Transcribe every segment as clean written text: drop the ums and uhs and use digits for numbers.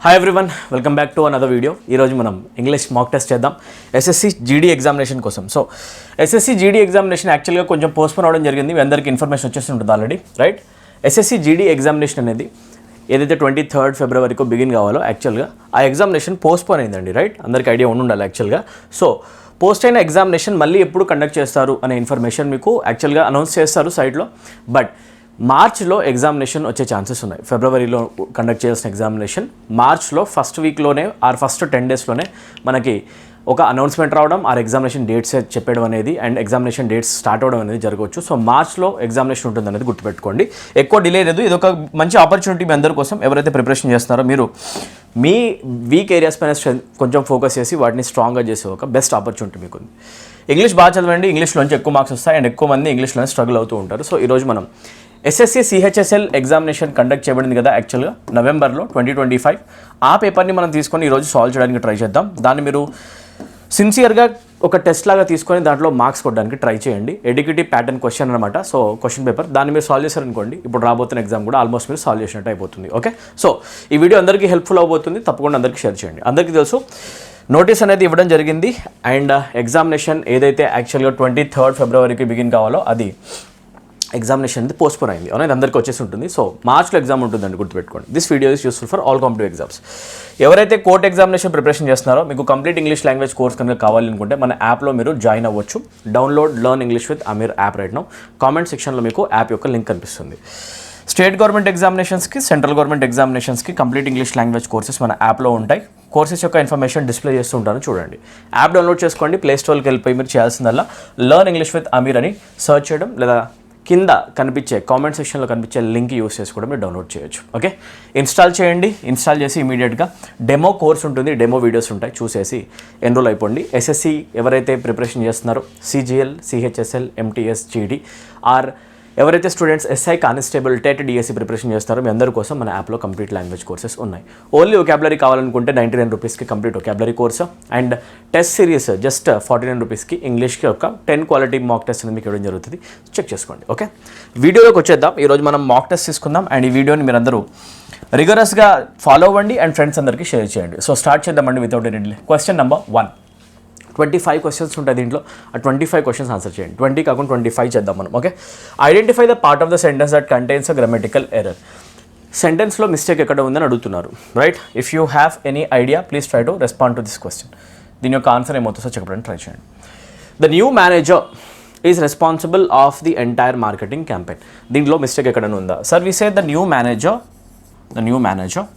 Hi everyone, welcome back to another video. ఈరోజు మనం English mock test చేద్దాం SSC GD examination కోసం. So SSC GD examination యాక్చువల్గా కొంచెం పోస్ట్పోన్ అవడం జరిగింది. మీ అందరికీ ఇన్ఫర్మేషన్ వచ్చేసి ఉంటుంది already, right? SSC GD examination అనేది ఏదైతే 23rd ఫిబ్రవరికి బిగిన్ కావాలో యాక్చువల్గా ఆ ఎగ్జామినేషన్ పోస్ట్పోన్ అయిందండి, రైట్? అందరికీ ఐడియా ఉండాలి యాక్చువల్గా. సో పోస్ట్ అయిన ఎగ్జామినేషన్ మళ్ళీ ఎప్పుడు కండక్ట్ చేస్తారు అనే ఇన్ఫర్మేషన్ మీకు యాక్చువల్గా అనౌన్స్ చేస్తారు సైట్లో. బట్ మార్చ్లో ఎగ్జామినేషన్ వచ్చే ఛాన్సెస్ ఉన్నాయి. ఫిబ్రవరిలో కండక్ట్ చేయాల్సిన ఎగ్జామినేషన్ మార్చ్లో ఫస్ట్ వీక్లోనే ఆర్ ఫస్ట్ 10 డేస్లోనే మనకి ఒక అనౌన్స్మెంట్ రావడం, ఆ ఎగ్జామినేషన్ డేట్స్ చెప్పడం అనేది అండ్ ఎగ్జామినేషన్ డేట్స్ స్టార్ట్ అవ్వడం అనేది జరగవచ్చు. సో మార్చ్లో ఎగ్జామినేషన్ ఉంటుంది అనేది గుర్తుపెట్టుకోండి. ఎక్కువ డిలే లేదు. ఇది ఒక మంచి ఆపర్చునిటీ మీ అందరి కోసం. ఎవరైతే ప్రిపరేషన్ చేస్తున్నారో మీరు మీ వీక్ ఏరియాస్ పైన కొంచెం ఫోకస్ చేసి వాటిని స్ట్రాంగ్గా చేసే ఒక బెస్ట్ ఆపర్చునిటీ మీకు ఉంది. ఇంగ్లీష్ బాగా చదవండి. ఇంగ్లీష్లోంచి ఎక్కువ మార్క్స్ వస్తాయి అండ్ ఎక్కువ మంది ఇంగ్లీష్లోనే స్ట్రగుల్ అవుతూ ఉంటారు. సో ఈరోజు మనం SSC CHSL ఎగ్జామినేషన్ కండక్ట్ చేయబడింది కదా యాక్చువల్గా నవంబర్లో 2025. ఆ పేపర్ని మనం తీసుకొని ఈరోజు సాల్వ్ చేయడానికి ట్రై చేద్దాం. దాన్ని మీరు సిన్సియర్గా ఒక టెస్ట్ లాగా తీసుకొని దాంట్లో మార్క్స్ కొట్టడానికి ట్రై చేయండి. ఎడ్యుకేటివ్ ప్యాటర్న్ క్వశ్చన్ అనమాట. సో క్వశ్చన్ పేపర్ దాన్ని మీరు సాల్వ్ చేశారనుకోండి, ఇప్పుడు రాబోతున్న ఎగ్జామ్ కూడా ఆల్మోస్ట్ మీరు సాల్వ్ చేసినట్టు అయిపోతుంది. ఓకే, సో ఈ వీడియో అందరికీ హెల్ప్ఫుల్ అవబోతుంది. తప్పకుండా అందరికీ షేర్ చేయండి. అందరికీ తెలుసు నోటీస్ అనేది ఇవ్వడం జరిగింది అండ్ ఎగ్జామినేషన్ ఏదైతే యాక్చువల్గా 23rd ఫిబ్రవరికి బిగిన్ కావాలో అది ఎగ్జామినేషన్ అనేది పోస్ట్పోన్ అయింది. అవునా, ఇది అందరికీ వచ్చేసి ఉంటుంది. సో మార్చ్లో ఎగ్జామ్ ఉంటుందండి, గుర్తుపెట్టుకోండి. This video is useful for all competitive exams. ఎవరైతే కోర్ట్ ఎగ్జామినేషన్ ప్రిపరేషన్ చేస్తున్నారో మీకు కంప్లీట్ ఇంగ్లీష్ లాంగ్వేజ్ కోర్స్ కనుక కావాలనుకుంటే మన యాప్లో మీరు జాయిన్ అవ్వచ్చు. Download learn English with Aamir app right now. Comment సెక్షన్లో మీకు యాప్ యొక్క లింక్ కనిపిస్తుంది. స్టేట్ గవర్నమెంట్ ఎగ్జామినేషన్స్కి, సెంట్రల్ గవర్నమెంట్ ఎగ్జామినేషన్స్కి కంప్లీట్ ఇంగ్లీష్ లాంగ్వేజ్ కోర్సెస్ మన యాప్లో ఉంటాయి. కోర్సెస్ యొక్క ఇన్ఫర్మేషన్ డిస్ప్లే చేస్తూ ఉంటాను, చూడండి. యాప్ డౌన్లోడ్ చేసుకోండి. ప్లే స్టోర్కి వెళ్ళిపోయి మీరు చేయాల్సిందల్లా లెర్న్ ఇంగ్లీష్ విత్ అమీర్ అని సర్చ్ చేయడం, లేదా కింద కనిపించే కామెంట్ సెక్షన్లో కనిపించే లింక్ యూస్ చేసి కూడా మీరు డౌన్లోడ్ చేయొచ్చు. ఓకే, ఇన్స్టాల్ చేయండి. ఇన్స్టాల్ చేసి ఇమీడియట్గా డెమో కోర్స్ ఉంటుంది, డెమో వీడియోస్ ఉంటాయి, చూసేసి ఎన్రోల్ అయిపోండి. ఎస్ఎస్సి ఎవరైతే ప్రిపరేషన్ చేస్తున్నారో CGL, CHSL, MTS, GD or ఎవరైతే students SI constable, TET, DSC preparation చేస్తారో మీ అందరి కోసం మన యాప్లో కంప్లీట్ లాంగ్వేజ్ కోర్సెస్ ఉన్నాయి. ఓన్లీ వొకాబులరీ కావాలనుకుంటే 99 రూపీస్కి complete vocabulary course and test series just 49 రూపీస్కి ఇంగ్లీష్కి ఒక 10 క్వాలిటీ మాక్ టెస్ట్ అనేది మీకు ఇవ్వడం జరుగుతుంది. చెక్ చేసుకోండి. ఓకే, వీడియోలోకి వచ్చేద్దాం. ఈరోజు మనం మాక్ టెస్ట్ తీసుకుందాం అండ్ ఈ వీడియోని మీరు అందరూ రిగరస్గా ఫాలో అవ్వండి అండ్ ఫ్రెండ్స్ అందరికీ షేర్ చేయండి. సో స్టార్ట్ చేద్దామండి without any delay. Question number 1. 25 questions ఉంటాయి దీంట్లో. ఆ 25 క్వశ్చన్స్ ఆన్సర్ చేయండి. 20 కాకుండా 25 చేద్దాం మనం. Okay, identify the part of the sentence that contains a grammatical error. సెంటెన్స్లో మిస్టేక్ ఎక్కడ ఉందని అడుగుతున్నారు, right? If you have any idea please try to respond to this question. దీని యొక్క ఆన్సర్ ఏమవుతుందో చెప్పడానికి ట్రై చేయండి. The new manager is responsible of the entire marketing campaign. దీంట్లో మిస్టేక్ ఎక్కడ ఉందా? Sir we say the new manager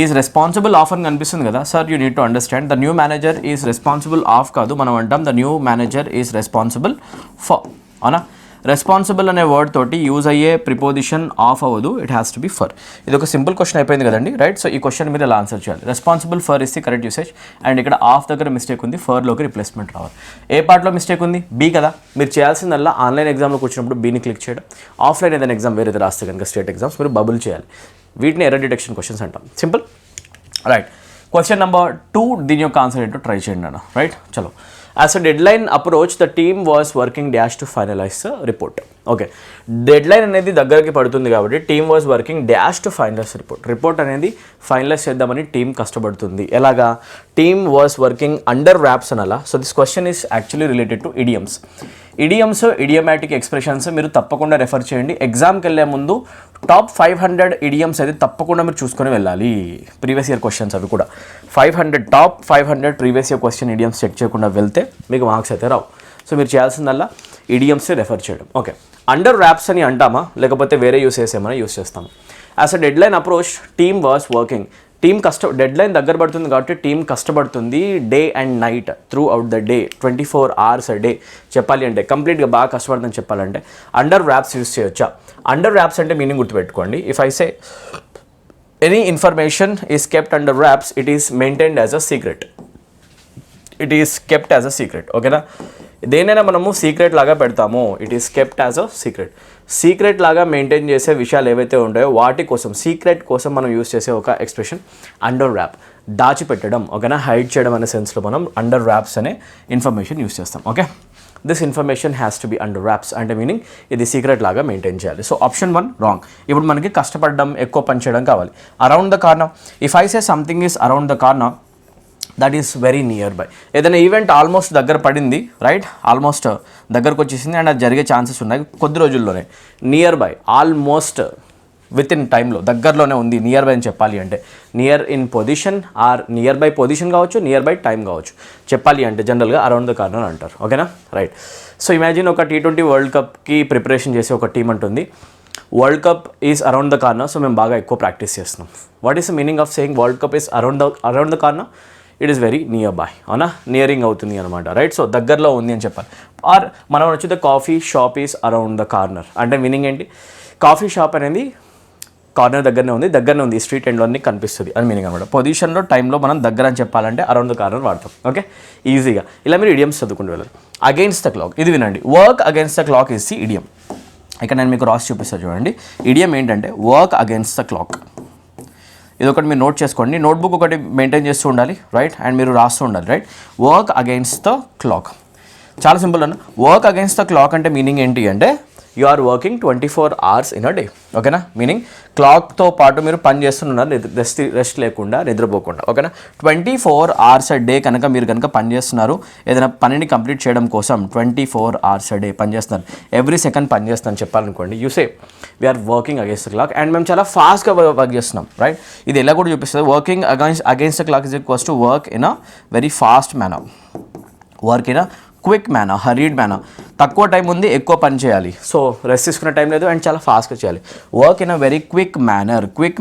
is responsible of అని కనిపిస్తుంది కదా sir. You need to understand the new manager is responsible of కాదు, మనం అంటాం the new manager is responsible for. అవునా, రెస్పాన్సిబుల్ అనే వర్డ్ తోటి యూజ్ అయ్యే ప్రిపోజిషన్ ఆఫ్ అవ్వదు, it has to B for. ఇది ఒక సింపుల్ క్వశ్చన్ అయిపోయింది కదండి, రైట్? సో ఈ క్వశ్చన్ మీరు ఎలా ఆన్సర్ చేయాలి? Responsible for is the correct usage and ఇక్కడ ఆఫ్ దగ్గర మిస్టేక్ ఉంది, ఫర్లోకి రిప్లేస్మెంట్ రావాలి. ఏ పార్ట్లో మిస్టేక్ ఉంది? బి కదా. మీరు చేయాల్సిందల్లా ఆన్లైన్ ఎగ్జామ్లోకి వచ్చినప్పుడు బీని క్లిక్ చేయడం, ఆఫ్లైన్ ఏదైనా ఎగ్జామ్ వేరేది రాస్తే కనుక స్టేట్ ఎగ్జామ్స్ మీరు బబుల్ చేయాలి. వీటిని ఎర్రర్ డిటెక్షన్ క్వశ్చన్స్ అంటాం. Simple, right? క్వశ్చన్ నెంబర్ 2, దీని యొక్క ఆన్సర్ ఏంటో ట్రై చేయండి అన్న, రైట్? చలో. As a deadline approach the team was working dash to finalise the report. Okay, deadline అనేది దగ్గరికి పడుతుంది కాబట్టి team was working dash to finalise report అనేది ఫైనలైజ్ చేద్దామని టీమ్ కష్టపడుతుంది. ఎలాగా? Team was working under wraps అనాలా. So this question is actually related to idioms. Idiomatic expressions మీరు తప్పకుండా రెఫర్ చేయండి. ఎగ్జామ్కి వెళ్ళే ముందు టాప్ 500 ఇడియమ్స్ అయితే తప్పకుండా మీరు చూసుకొని వెళ్ళాలి. ప్రీవియస్ ఇయర్ క్వశ్చన్స్ అవి కూడా 500 top 500 previous year question idioms check చేయకుండా వెళ్తే మీకు మార్క్స్ అయితే రావు. సో మీరు చేయాల్సిందల్లా ఇడియమ్సే రెఫర్ చేయడం. ఓకే, అండర్ ర్యాప్స్ అని అంటామా లేకపోతే వేరే యూసేస్ ఏమైనా యూస్ చేస్తాము? As a deadline approach team was working. Team deadline దగ్గర పడుతుంది కాబట్టి టీమ్ కష్టపడుతుంది day and night throughout the day, 24 hours a day. చెప్పాలి అంటే కంప్లీట్గా బాగా కష్టపడుతుందని చెప్పాలంటే అండర్ ర్యాప్స్ యూస్ చేయొచ్చా? అండర్ ర్యాప్స్ అంటే మీనింగ్ గుర్తుపెట్టుకోండి. If I say any information is kept under wraps, it is maintained as a secret. It is kept as a secret. ఓకేనా, దేనైనా మనము సీక్రెట్ లాగా పెడతాము, it is kept as a secret. Secret లాగా maintain చేసే విషయాలు ఏవైతే ఉంటాయో వాటి కోసం, సీక్రెట్ కోసం మనం యూస్ చేసే ఒక ఎక్స్ప్రెషన్ అండర్ ర్యాప్. దాచిపెట్టడం, ఓకేనా, హైడ్ చేయడం అనే సెన్స్లో మనం అండర్ ర్యాప్స్ అనే ఇన్ఫర్మేషన్ యూస్ చేస్తాం. Okay, this information has to be under wraps అంటే మీనింగ్ ఇది సీక్రెట్ లాగా మెయింటైన్ చేయాలి. So option 1 wrong. ఇప్పుడు మనకి కష్టపడడం ఎక్కువ పని చేయడం కావాలి. Around the corner, if I say something is around the corner that is very near by. ఏదైనా ఈవెంట్ ఆల్మోస్ట్ దగ్గర పడింది, రైట్, ఆల్మోస్ట్ దగ్గరకు వచ్చేసింది అండ్ అది జరిగే ఛాన్సెస్ ఉన్నాయి కొద్ది రోజుల్లోనే. Nearby, almost within టైంలో దగ్గరలోనే ఉంది నియర్ బై అని చెప్పాలి అంటే. Near in position or nearby position కావచ్చు, నియర్ బై టైం కావచ్చు. చెప్పాలి అంటే జనరల్గా అరౌండ్ ద కార్నర్ అంటారు. ఓకేనా, రైట్. సో ఇమాజిన్ ఒక T20 వరల్డ్ కప్కి ప్రిపరేషన్ చేసే ఒక టీం ఉంటుంది. World cup is around the corner. So మేము బాగా ఎక్కువ ప్రాక్టీస్ చేస్తున్నాం. What is the meaning of saying world cup is around the corner? It is very near by, అవునా, nearing అవుతుంది అనమాట, రైట్. సో దగ్గరలో ఉంది అని చెప్పాలి. ఆర్ మనం వచ్చితే coffee shop is around the corner అంటే మీనింగ్ ఏంటి? కాఫీ షాప్ అనేది కార్నర్ దగ్గరనే ఉంది, స్ట్రీట్ ఎండ్లో అన్ని కనిపిస్తుంది అని మీనింగ్ అనమాట. పొజిషన్లో టైంలో మనం దగ్గర అని చెప్పాలంటే అరౌండ్ ద కార్నర్ వాడతాం. ఓకే, ఈజీగా ఇలా మీరు ఇడియమ్స్ చదువుకుంటూ వెళ్ళాలి. అగైన్స్ ద క్లాక్, ఇది వినండి. Work against the clock is the idiom. ఇక్కడ నేను మీకు రాసి చూపిస్తాను చూడండి. ఇడియం ఏంటంటే వర్క్ అగైన్స్ ద క్లాక్. ఇది ఒకటి మీరు నోట్ చేసుకోండి. నోట్బుక్ ఒకటి మెయింటైన్ చేస్తూ ఉండాలి, రైట్, అండ్ మీరు రాస్తూ ఉండాలి, right. Work against the clock చాలా సింపుల్ అన్న. వర్క్ అగైన్స్ ద క్లాక్ అంటే మీనింగ్ ఏంటి అంటే you are working 24 hours in a day. ఓకేనా, మీనింగ్ క్లాక్తో పాటు మీరు పని చేస్తున్నారు, రెస్ట్ లేకుండా, నిద్రపోకుండా. ఓకేనా, 24 hours a day కనుక మీరు కనుక పని చేస్తున్నారు, ఏదైనా పనిని కంప్లీట్ చేయడం కోసం 24 hours a day పని చేస్తున్నారు, ఎవ్రీ సెకండ్ పని చేస్తాను చెప్పాలనుకోండి, you say we're working against the clock. And మేము చాలా ఫాస్ట్గా వర్క్ చేస్తున్నాం, రైట్. ఇది ఎలా కూడా చూపిస్తుంది, working against the clock is equals to work in a very fast manner, work in a quick manner, hurried manner. తక్కువ టైం ఉంది, ఎక్కువ పని చేయాలి, సో రెస్ట్ తీసుకునే టైం లేదు అండ్ చాలా ఫాస్ట్గా చేయాలి. Work in a very quick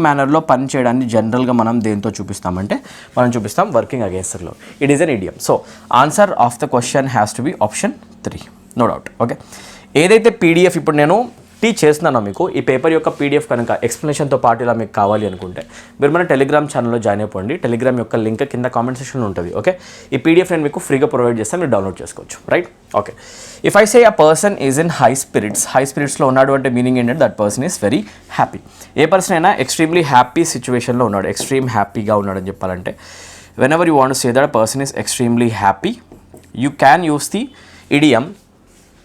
మేనర్లో పని చేయడాన్ని జనరల్గా మనం దేంతో చూపిస్తామంటే మనం చూపిస్తాం working against the clock. It is an idiom. So answer of the question has to be option 3, no doubt. Okay, ఏదైతే పీడిఎఫ్ ఇప్పుడు నేను టీచ్ చేస్తున్నానో మీకు ఈ పేపర్ యొక్క పీడిఎఫ్ కనుక ఎక్స్ప్లెనేషన్తో పాటు ఇలా మీకు కావాలి అనుకుంటే మీరు మన టెలిగ్రామ్ ఛానల్లో జాయిన్ అయిపోండి. టెలిగ్రామ్ యొక్క లింక్ కింద కామెంట్ సెక్షన్లో ఉంటుంది. ఓకే, ఈ పీడిఎఫ్ నేను మీకు ఫ్రీగా ప్రొవైడ్ చేస్తాను, మీరు డౌన్లోడ్ చేసుకోవచ్చు, right. Okay, if I say a person is in high స్పిరిట్స్లో ఉన్నాడు అంటే మీనింగ్ ఏంటంటే that person is very happy. ఏ పర్సన్ అయినా ఎక్స్ట్రీమ్లీ హ్యాపీ సిచ్యువేషన్లో ఉన్నాడు, ఎక్స్ట్రీమ్ హ్యాపీగా ఉన్నాడు అని చెప్పాలంటే whenever you want to say that person is extremely happy, you can use the idiom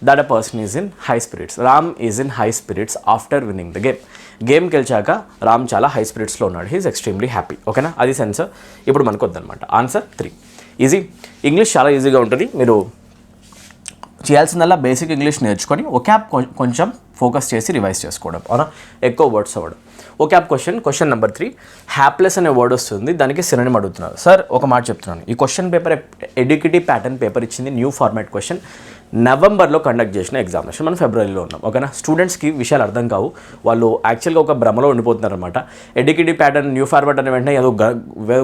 that a person is in high spirits. Ram is in high spirits after winning the game. Game గెలిచాక రామ్ చాలా high స్పిరిట్స్లో ఉన్నాడు, he's extremely happy. ఓకేనా, అది sense. ఇప్పుడు మనకు వద్దనమాట. Answer 3 easy. English చాలా ఈజీగా ఉంటుంది. మీరు చేయాల్సిందల్లా బేసిక్ ఇంగ్లీష్ నేర్చుకొని ఒక్యాబ్ కొంచెం ఫోకస్ చేసి రివైజ్ చేసుకోవడం, అవునా, ఎక్కువ వర్డ్స్ అవ్వడం. ఒక్యాబ్ క్వశ్చన్ నెంబర్ 3, హ్యాప్లెస్ అనే వర్డ్ వస్తుంది, దానికి సినోనిమ్ అడుగుతున్నారు. సార్ ఒక మాట చెప్తున్నాను, ఈ question paper educative pattern paper ఇచ్చింది, న్యూ ఫార్మాట్ క్వశ్చన్. నవంబర్లో కండక్ట్ చేసిన ఎగ్జామినేషన్, మనం ఫిబ్రవరిలో ఉన్నాం. ఓకేనా, స్టూడెంట్స్కి విషయాలు అర్థం కావు, వాళ్ళు యాక్చువల్గా ఒక భ్రమలో ఉండిపోతున్నారు అనమాట. ఎడ్యుకేటివ్ ప్యాటర్న్ న్యూ ఫార్మాట్ అనే వెంటనే ఏదో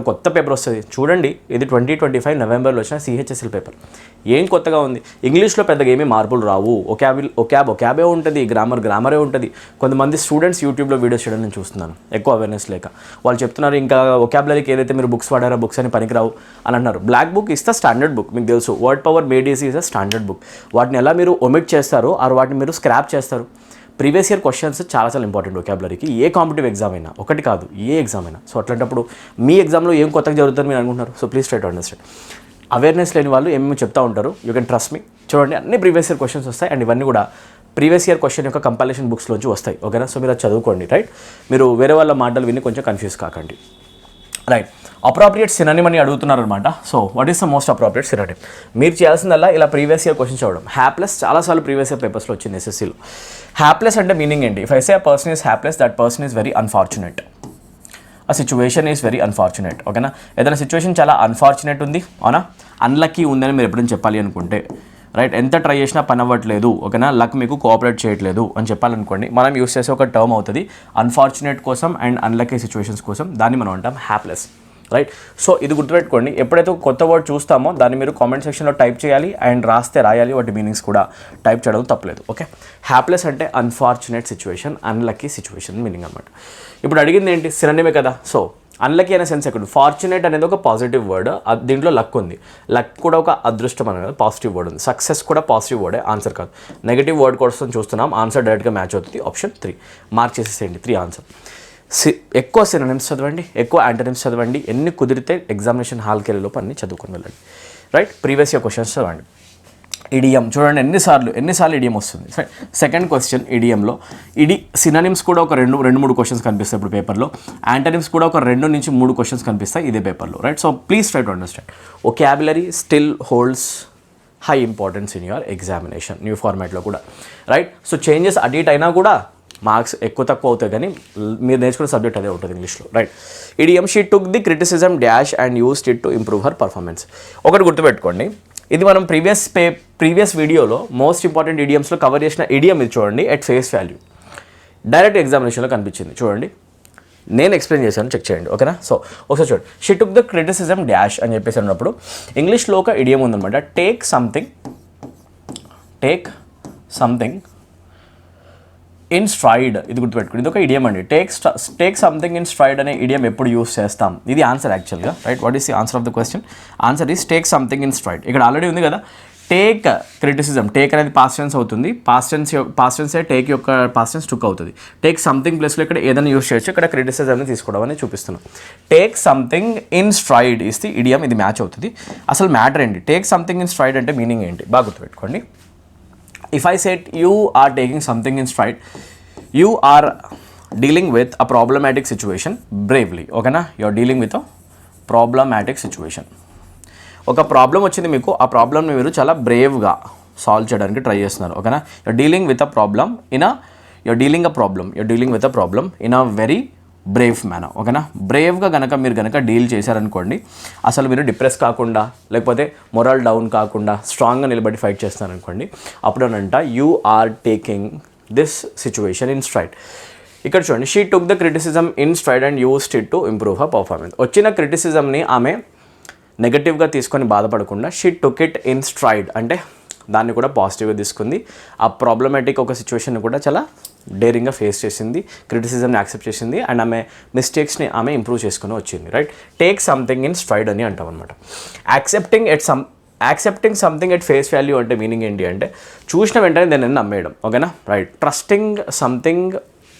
కొత్త పేపర్ వస్తుంది. చూడండి, ఇది 2025 నవంబర్లో వచ్చిన CHSL పేపర్. ఏం కొత్తగా ఉంది? ఇంగ్లీష్లో పెద్దగా ఏమీ మార్పులు రావు. ఒక్యాబే ఉంటుంది, గ్రామరే ఉంటుంది. కొంతమంది స్టూడెంట్స్ యూట్యూబ్లో వీడియోస్ చేయడం నేను చూస్తున్నాను, ఎక్కువ అవేర్నెస్ లేక. వాళ్ళు చెప్తున్నారు ఇంకా ఒక్యాబులరీకి ఏదైతే మీరు బుక్స్ వాడారో బుక్స్ అని పనికిరావు అని అన్నారు. Black Book is the standard book, మీకు తెలుసు. Word Power Made Easy is the standard book. వాటిని ఎలా మీరు ఒమిట్ చేస్తారో ఆర్ వాటిని మీరు స్క్రాప్ చేస్తారు. ప్రీవియస్ ఇయర్ క్వశ్చన్స్ చాలా ఇంపార్టెంట్ వొకాబులరీకి, ఏ కాంపిటేటివ్ ఎగ్జామ్ అయినా, ఒకటి కాదు ఏ ఎగ్జామ్ అయినా. సో అట్లాంటప్పుడు మీ ఎగ్జామ్లో ఏం కొత్తగా జరుగుతుందని మీరు అనుకుంటున్నారు. So please try to understand. Awareness లేని వాళ్ళు ఏమేమి చెప్తూ ఉంటారు, యూ కెన్ ట్రస్ట్ మీ. చూడండి, అన్ని ప్రీవియస్ ఇయర్ క్వశ్చన్స్ వస్తాయి అండ్ ఇవన్నీ కూడా ప్రీవియస్ ఇయర్ క్వశ్చన్ యొక్క కంపైలేషన్ బుక్స్లోంచి వస్తాయి. ఓకేనా, సో మీరు అది చదువుకోండి, రైట్. మీరు వేరే వాళ్ళ మాటలు విని కొంచెం కన్ఫ్యూజ్ కాకండి, రైట్. అప్రాప్రియేట్ సినోనిమ్ అని అడుగుతున్నారు అనమాట. So what is the most appropriate synonym? మీరు చేయాల్సిందల్లా ఇలా ప్రీవియస్ ఇయర్ క్వశ్చన్ చదవడం. హ్యాప్లెస్ చాలాసార్లు ప్రీవియస్ ఇయర్ పేపర్స్లో వచ్చింది SSCలో. హ్యాప్లెస్ అంటే మీనింగ్ ఏంటి? If I say a person is hapless, that person is very unfortunate. ఆ సిచ్యువేషన్ ఈస్ వెరీ అన్ఫార్చునేట్. ఓకేనా, ఏదైనా సిచ్యువేషన్ చాలా అన్ఫార్చునేట్ ఉంది, అవునా, అన్లక్కీ ఉందని మీరు ఎప్పుడైనా చెప్పాలి అనుకుంటే, రైట్, ఎంత ట్రై చేసినా పని అవ్వట్లేదు, ఓకేనా, లక్ మీకు కోఆపరేట్ చేయట్లేదు అని చెప్పాలనుకోండి, మనం యూస్ చేసే ఒక టర్మ్ అవుతుంది అన్ఫార్చునేట్ కోసం అండ్ అన్లక్కీ సిచ్యువేషన్స్ కోసం. దాన్ని మనం అంటాం హ్యాప్లెస్, రైట్. సో ఇది గుర్తుపెట్టుకోండి, ఎప్పుడైతే కొత్త వర్డ్ చూస్తామో దాన్ని మీరు కామెంట్ సెక్షన్లో టైప్ చేయాలి అండ్ రాయాలి, వాటి మీనింగ్స్ కూడా టైప్ చేయడం తప్పలేదు. ఓకే, హ్యాప్లెస్ అంటే unfortunate situation, unlucky situation meaning అనమాట. ఇప్పుడు అడిగింది ఏంటి? సినోనిమే కదా. సో అన్లక్కీ అనే సెన్స్ ఎక్కడ? ఫార్చునేట్ అనేది ఒక పాజిటివ్ వర్డ్, దీంట్లో లక్ ఉంది. లక్ కూడా ఒక అదృష్టం అనేది పాజిటివ్ వర్డ్ ఉంది. సక్సెస్ కూడా పాజిటివ్ వర్డే, ఆన్సర్ కాదు. నెగిటివ్ వర్డ్ కోసం చూస్తున్నాం, ఆన్సర్ డైరెక్ట్గా మ్యాచ్ అవుతుంది. ఆప్షన్ 3 మార్క్ చేసేసేయండి. 3 ఆన్సర్. ఎక్కువ సినోనిమ్స్ చదవండి, ఎక్కువ యాంటోనిమ్స్ చదవండి, ఎన్ని కుదిరితే ఎగ్జామినేషన్ హాల్కి వెళ్ళే లోపు అన్ని చదువుకొని వెళ్ళండి, రైట్. ప్రీవియస్ ఇయర్ క్వశ్చన్స్ చదవండి. ఇడియం చూడండి ఎన్నిసార్లు ఇడియం వస్తుంది. సెకండ్ క్వశ్చన్ ఇడియంలో సినానిమ్స్ కూడా ఒక రెండు మూడు క్వశ్చన్స్ కనిపిస్తాయి ఇప్పుడు పేపర్లో. యాంటనిమ్స్ కూడా ఒక 2 నుంచి 3 క్వశ్చన్స్ కనిపిస్తాయి ఇదే పేపర్లో, right. So please try to understand. Vocabulary still holds high importance in your examination, new ఫార్మాట్లో కూడా, రైట్. సో చేంజెస్ అటు ఇటు అయినా కూడా మార్క్స్ ఎక్కువ తక్కువ అవుతాయి, కానీ మీరు నేర్చుకునే సబ్జెక్ట్ అదే ఉంటుంది ఇంగ్లీష్లో, right. Idiom she took the criticism dash and used it to improve her performance. ఒకటి గుర్తుపెట్టుకోండి, ఇది మనం ప్రీవియస్ వీడియోలో మోస్ట్ ఇంపార్టెంట్ ఇడియమ్స్లో కవర్ చేసిన ఇడియం ఇది చూడండి. ఎట్ ఫేస్ వాల్యూ డైరెక్ట్ ఎగ్జామినేషన్లో కనిపించింది చూడండి, నేను ఎక్స్ప్లెయిన్ చేశాను, చెక్ చేయండి, ఓకేనా. సో ఒకసారి చూడండి, she took the criticism dash అని చెప్పేసి అన్నప్పుడు ఇంగ్లీష్లో ఒక ఇడియం ఉందన్నమాట. Take something in stride. ఇది గుర్తుపెట్టుకోండి, ఇది ఒక ఇడియం అండి. టేక్ సంథింగ్ ఇన్ స్ట్రైడ్ అనే ఇడియం ఎప్పుడు యూస్ చేస్తాం? ఇది ఆన్సర్ యాక్చువల్గా, right. What is the answer of the question? Answer is take something in stride. ఇక్కడ ఆల్రెడీ ఉంది కదా, టేక్ క్రిటిసిజం, టేక్ అనేది పాస్ట్ టెన్స్ అవుతుంది, పాస్ట్ టెన్సే టేక్ యొక్క పాస్ట్ టెన్స్ టుక్ అవుతుంది. టేక్ సంథింగ్ ప్లేస్లో ఇక్కడ ఏదైనా యూస్ చేయొచ్చు, ఇక్కడ క్రిటిసిజంని తీసుకోవడం అనేది చూపిస్తున్నాం. Take something in stride is the idiom, ఇది మ్యాచ్ అవుతుంది. అసలు మ్యాటర్ ఏంటి? టేక్ సంథింగ్ ఇన్ స్ట్రైడ్ అంటే మీనింగ్ ఏంటి? బాగా గుర్తుపెట్టుకోండి. If I said you are taking something in stride, you are dealing with a problematic situation bravely, okay na? You are dealing with a problematic situation. ఒక problem వచ్చింది మీకు, ఆ ప్రాబ్లమ్ని మీరు చాలా బ్రేవ్గా సాల్వ్ చేయడానికి ట్రై చేస్తున్నారు, ఓకేనా. You're dealing with a problem you're dealing with a problem in a very brave manner, ఓకేనా. బ్రేవ్గా మీరు కనుక డీల్ చేశారనుకోండి, అసలు మీరు డిప్రెస్ కాకుండా, లేకపోతే మొరల్ డౌన్ కాకుండా స్ట్రాంగ్గా నిలబడి ఫైట్ చేస్తారనుకోండి, అప్పుడు అనంట you are taking this situation in stride. ఇక్కడ చూడండి, she took the criticism in stride and used it to improve her performance. వచ్చిన క్రిటిసిజంని ఆమె నెగటివ్గా తీసుకొని బాధపడకుండా she took it in stride అంటే దాన్ని కూడా పాజిటివ్గా తీసుకుంది. ఆ ప్రాబ్లమాటిక్ ఒక సిచ్యువేషన్ కూడా చాలా డేరింగ్గా ఫేస్ చేసింది, క్రిటిసిజంని యాక్సెప్ట్ చేసింది, అండ్ ఆమె మిస్టేక్స్ని ఆమె ఇంప్రూవ్ చేసుకుని వచ్చింది, right. Take something in stride అని అంటాం అనమాట. Accepting something at face value అంటే మీనింగ్ ఏంటి అంటే చూసిన వెంటనే దాన్ని నమ్మేయడం, ఓకేనా, right. Trusting something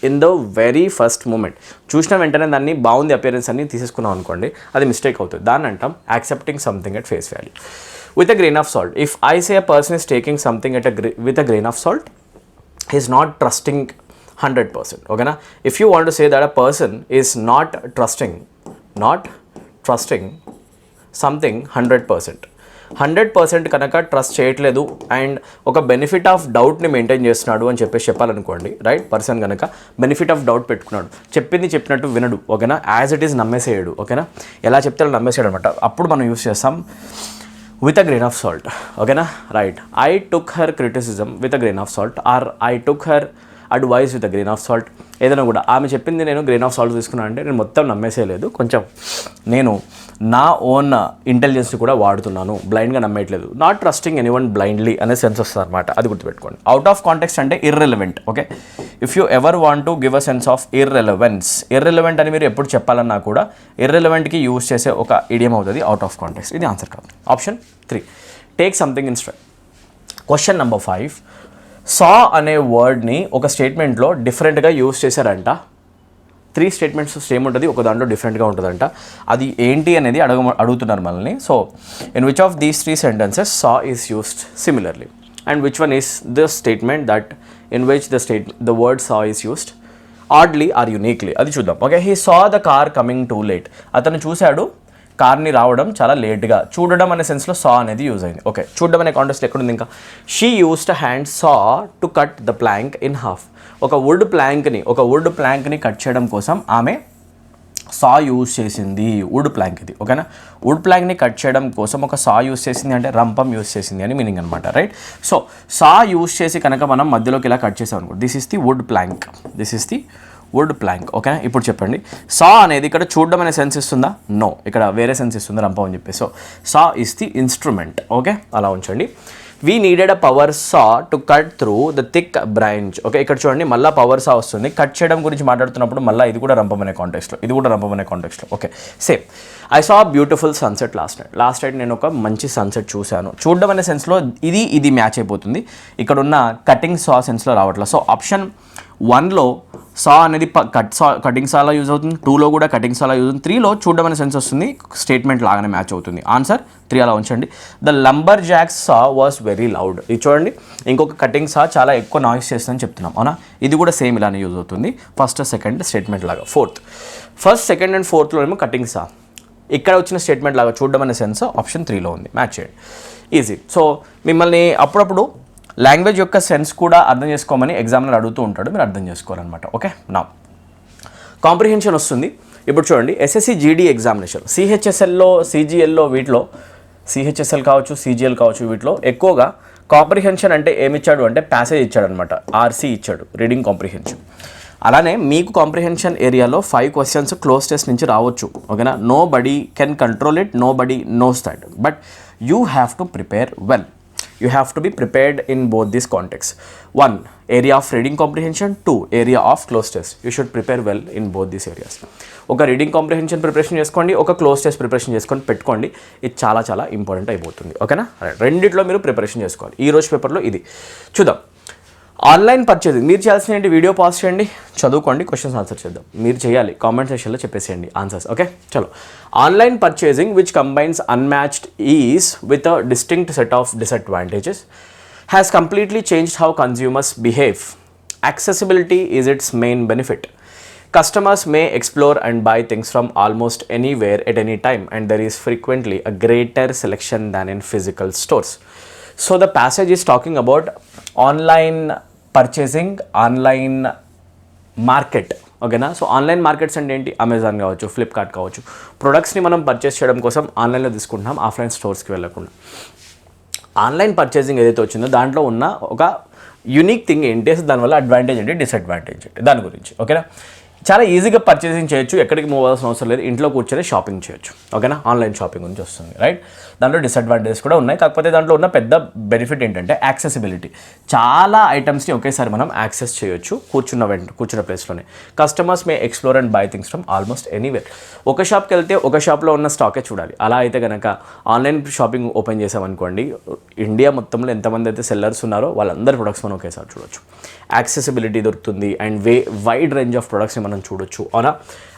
in the very first moment, చూసిన వెంటనే దాన్ని బాగుంది అపియరెన్స్ అని తీసేసుకున్నాం అనుకోండి, అది మిస్టేక్ అవుతుంది. దాన్ని అంటాం accepting something at face value. With a grain of salt. If I say a person is taking something with a grain of salt, he is not trusting 100%. Okay na? If you want to say that a person is not trusting something 100% కనుక trust చేయట్లేదు and ఒక benefit of డౌట్ని maintain చేస్తున్నాడు అని చెప్పాలనుకోండి, right. Person కనుక benefit of doubt పెట్టుకున్నాడు, చెప్పినట్టు వినడు, ఓకేనా, యాజ్ ఇట్ ఈస్ నమ్మేసేయడు, ఓకేనా, ఎలా చెప్తే అలా నమ్మేసేయడు అనమాట. అప్పుడు మనం యూస్ చేస్తాం with a grain of salt, okay na, right. I took her criticism with a grain of salt, or I took her advice with a grain of salt. ఏదైనా కూడా ఆమె చెప్పింది నేను గ్రెయిన్ ఆఫ్ సాల్ట్ తీసుకున్నాను అంటే నేను మొత్తం నమ్మేసేయలేదు, కొంచెం నేను నా ఓన్ ఇంటెలిజెన్స్ కూడా వాడుతున్నాను, బ్లైండ్గా నమ్మేయట్లేదు. నాట్ ట్రస్టింగ్ ఎనీవన్ బ్లైండ్లీ అనే సెన్స్ వస్తుంది అనమాట, అది గుర్తుపెట్టుకోండి. అవుట్ ఆఫ్ కాంటెక్స్ట్ అంటే irrelevant, okay. If you ever want to give a sense of irrelevant అని మీరు ఎప్పుడు చెప్పాలన్నా కూడా ఇర్రెలవెంట్కి యూజ్ చేసే ఒక ఇడియం అవుతుంది అవుట్ ఆఫ్ కాంటెక్స్ట్. ఇది ఆన్సర్ కాదు. Option 3, take something in stride. Question number 5, సా అనే వర్డ్ని ఒక స్టేట్మెంట్లో డిఫరెంట్గా యూజ్ చేశారంట. 3 స్టేట్మెంట్స్ సేమ్ ఉంటుంది, ఒక దాంట్లో డిఫరెంట్గా ఉంటుందంట. అది ఏంటి అనేది అడుగుతున్నారు మనల్ని. So in which of these 3 sentences saw is used similarly and which one is the statement that in which the word saw is used oddly or uniquely, అది చూద్దాం. Okay, he saw the car coming too late. అతను చూశాడు కార్ని రావడం చాలా లేట్గా. చూడడం అనే సెన్స్లో సా అనేది యూజ్ అయింది. ఓకే, చూడడం అనే కాంటెక్స్ట్ ఎక్కడుంది ఇంకా? She used hand saw to cut the plank in half. ఒక వుడ్ ప్లాంక్ని కట్ చేయడం కోసం ఆమె సా యూజ్ చేసింది. వుడ్ ప్లాంక్ ఇది, ఓకేనా. వుడ్ ప్లాంక్ని కట్ చేయడం కోసం ఒక సా యూజ్ చేసింది అంటే రంపం యూజ్ చేసింది అని మీనింగ్ అనమాట, రైట్. సో సా యూజ్ చేసి కనుక మనం మధ్యలోకి ఇలా కట్ చేసాం అనుకో, this is the wood plank, ఓకేనా. ఇప్పుడు చెప్పండి, సా అనేది ఇక్కడ చూడడం అనే సెన్స్ ఇస్తుందా? నో, ఇక్కడ వేరే సెన్స్ ఇస్తుంది, రంపం అని చెప్పి. So saw is the instrument, okay, అలా ఉంచండి. We needed a power saw to cut through the thick branch. Okay, ఇక్కడ చూడండి మళ్ళీ పవర్ సా వస్తుంది. కట్ చేయడం గురించి మాట్లాడుతున్నప్పుడు మళ్ళీ ఇది కూడా రంపం అనే కాంటెక్స్ట్లో, okay. Same, I saw beautiful sunset last night నేను ఒక మంచి సన్సెట్ చూశాను. చూడడం అనే సెన్స్లో ఇది మ్యాచ్ అయిపోతుంది. ఇక్కడ ఉన్న కటింగ్ సా సెన్స్లో రావట్లేదు. సో ఆప్షన్ 1లో సా అనేది కటింగ్ సాలా యూజ్ అవుతుంది, 2లో కూడా కటింగ్ సాలా యూజ్ అవుతుంది, 3లో చూడడం అనే సెన్స్ వస్తుంది, స్టేట్మెంట్ లాగానే మ్యాచ్ అవుతుంది. ఆన్సర్ 3 అలా ఉంచండి. The lumberjack's saw was very loud. ఇది చూడండి, ఇంకొక కటింగ్ సా చాలా ఎక్కువ నాయిస్ చేస్తుందని చెప్తున్నాం, అవునా? ఇది కూడా సేమ్ ఇలానే యూజ్ అవుతుంది, ఫస్ట్ సెకండ్ స్టేట్మెంట్ లాగా. ఫస్ట్ సెకండ్ అండ్ ఫోర్త్లో ఏమో కటింగ్ సా, ఇక్కడ వచ్చిన స్టేట్మెంట్ లాగా చూడడం అనే సెన్స్ ఆప్షన్ 3లో ఉంది, మ్యాచ్ చేయండి, ఈజీ. సో మిమ్మల్ని అప్పుడప్పుడు లాంగ్వేజ్ యొక్క సెన్స్ కూడా అర్థం చేసుకోమని ఎగ్జామ్లో అడుగుతూ ఉంటాడు, మీరు అర్థం చేసుకోవాలన్నమాట. ఓకే, నా కాంప్రిహెన్షన్ వస్తుంది. ఇప్పుడు చూడండి, ఎస్ఎస్సి జీడీ ఎగ్జామినేషన్ సిహెచ్ఎస్ఎల్లో, సిజిఎల్లో, వీటిలో సిహెచ్ఎస్ఎల్ కావచ్చు, సిజిఎల్ కావచ్చు, వీటిలో ఎక్కువగా కాంప్రిహెన్షన్ అంటే ఏమిచ్చాడు అంటే ప్యాసేజ్ ఇచ్చాడు అనమాట, ఆర్సీ ఇచ్చాడు, రీడింగ్ కాంప్రిహెన్షన్. అలానే మీకు కాంప్రిహెన్షన్ ఏరియాలో 5 క్వశ్చన్స్ క్లోజ్ టెస్ట్ నుంచి రావచ్చు, ఓకేనా? Nobody can control it, nobody knows that, but you have to prepare well. You have to be prepared in both these contexts. 1, area of reading comprehension. 2, area of closed test. You should prepare well in both these areas. ఒక reading comprehension preparation చేసుకోండి, ఒక cloze test preparation చేసుకొని పెట్టుకోండి. ఇది చాలా చాలా important అయిపోతుంది, ఓకేనా? రెండిట్లో మీరు ప్రిపరేషన్ చేసుకోవాలి. ఈ రోజు పేపర్లో ఇది చూద్దాం. ఆన్లైన్ పర్చేసింగ్ మీరు చేయాల్సిన ఏంటి, వీడియో పాస్ చేయండి, చదువుకోండి, క్వశ్చన్స్ ఆన్సర్ చేద్దాం. మీరు చేయాలి, కామెంట్ సెక్షన్లో చెప్పేసేయండి ఆన్సర్స్, ఓకే? చలో. Online purchasing which combines unmatched is with a distinct set of disadvantages has completely changed how consumers behave. Accessibility is it's main benefit. Customers may explore and buy things from almost anywhere at any time, and there is frequently a greater selection than in physical stores. So the passage is talking about online purchasing, online market, ఓకేనా? So online markets అంటే ఏంటి? Amazon కావచ్చు, Flipkart కావచ్చు, ప్రొడక్ట్స్ని మనం purchase చేయడం కోసం ఆన్లైన్లో తీసుకుంటున్నాం, ఆఫ్లైన్ స్టోర్స్కి వెళ్ళకుండా. ఆన్లైన్ పర్చేసింగ్ ఏదైతే వచ్చిందో దాంట్లో ఉన్న ఒక యూనిక్ థింగ్ ఏంటి, దానివల్ల అడ్వాంటేజ్ ఏంటి, డిసడ్వాంటేజ్ ఏంటి, దాని గురించి, ఓకేనా? చాలా ఈజీగా పర్చేసింగ్ చేయొచ్చు, ఎక్కడికి మూవ్ అవ్వాల్సిన అవసరం లేదు, ఇంట్లో కూర్చొని షాపింగ్ చేయొచ్చు, ఓకేనా? ఆన్లైన్ షాపింగ్ గురించి వస్తుంది, రైట్? దాంట్లో డిసడ్వాంటేజెస్ కూడా ఉన్నాయి, కాకపోతే దాంట్లో ఉన్న పెద్ద బెనిఫిట్ ఏంటంటే యాక్సెసిబిలిటీ. చాలా ఐటమ్స్ని ఒకేసారి మనం యాక్సెస్ చేయొచ్చు కూర్చున్న ప్లేస్లోనే. Customers may explore and buy things from almost anywhere. ఒక షాప్కి వెళ్తే ఒక షాప్లో ఉన్న స్టాకే చూడాలి. అలా అయితే కనుక ఆన్లైన్ షాపింగ్ ఓపెన్ చేసామనుకోండి, ఇండియా మొత్తంలో ఎంతమంది అయితే సెల్లర్స్ ఉన్నారో వాళ్ళందరి ప్రొడక్ట్స్ మనం ఒకేసారి చూడొచ్చు. యాక్సెసిబిలిటీ దొరుకుతుంది అండ్ వైడ్ రేంజ్ ఆఫ్ ప్రొడక్ట్స్ని మనం చూడొచ్చు, అవునా?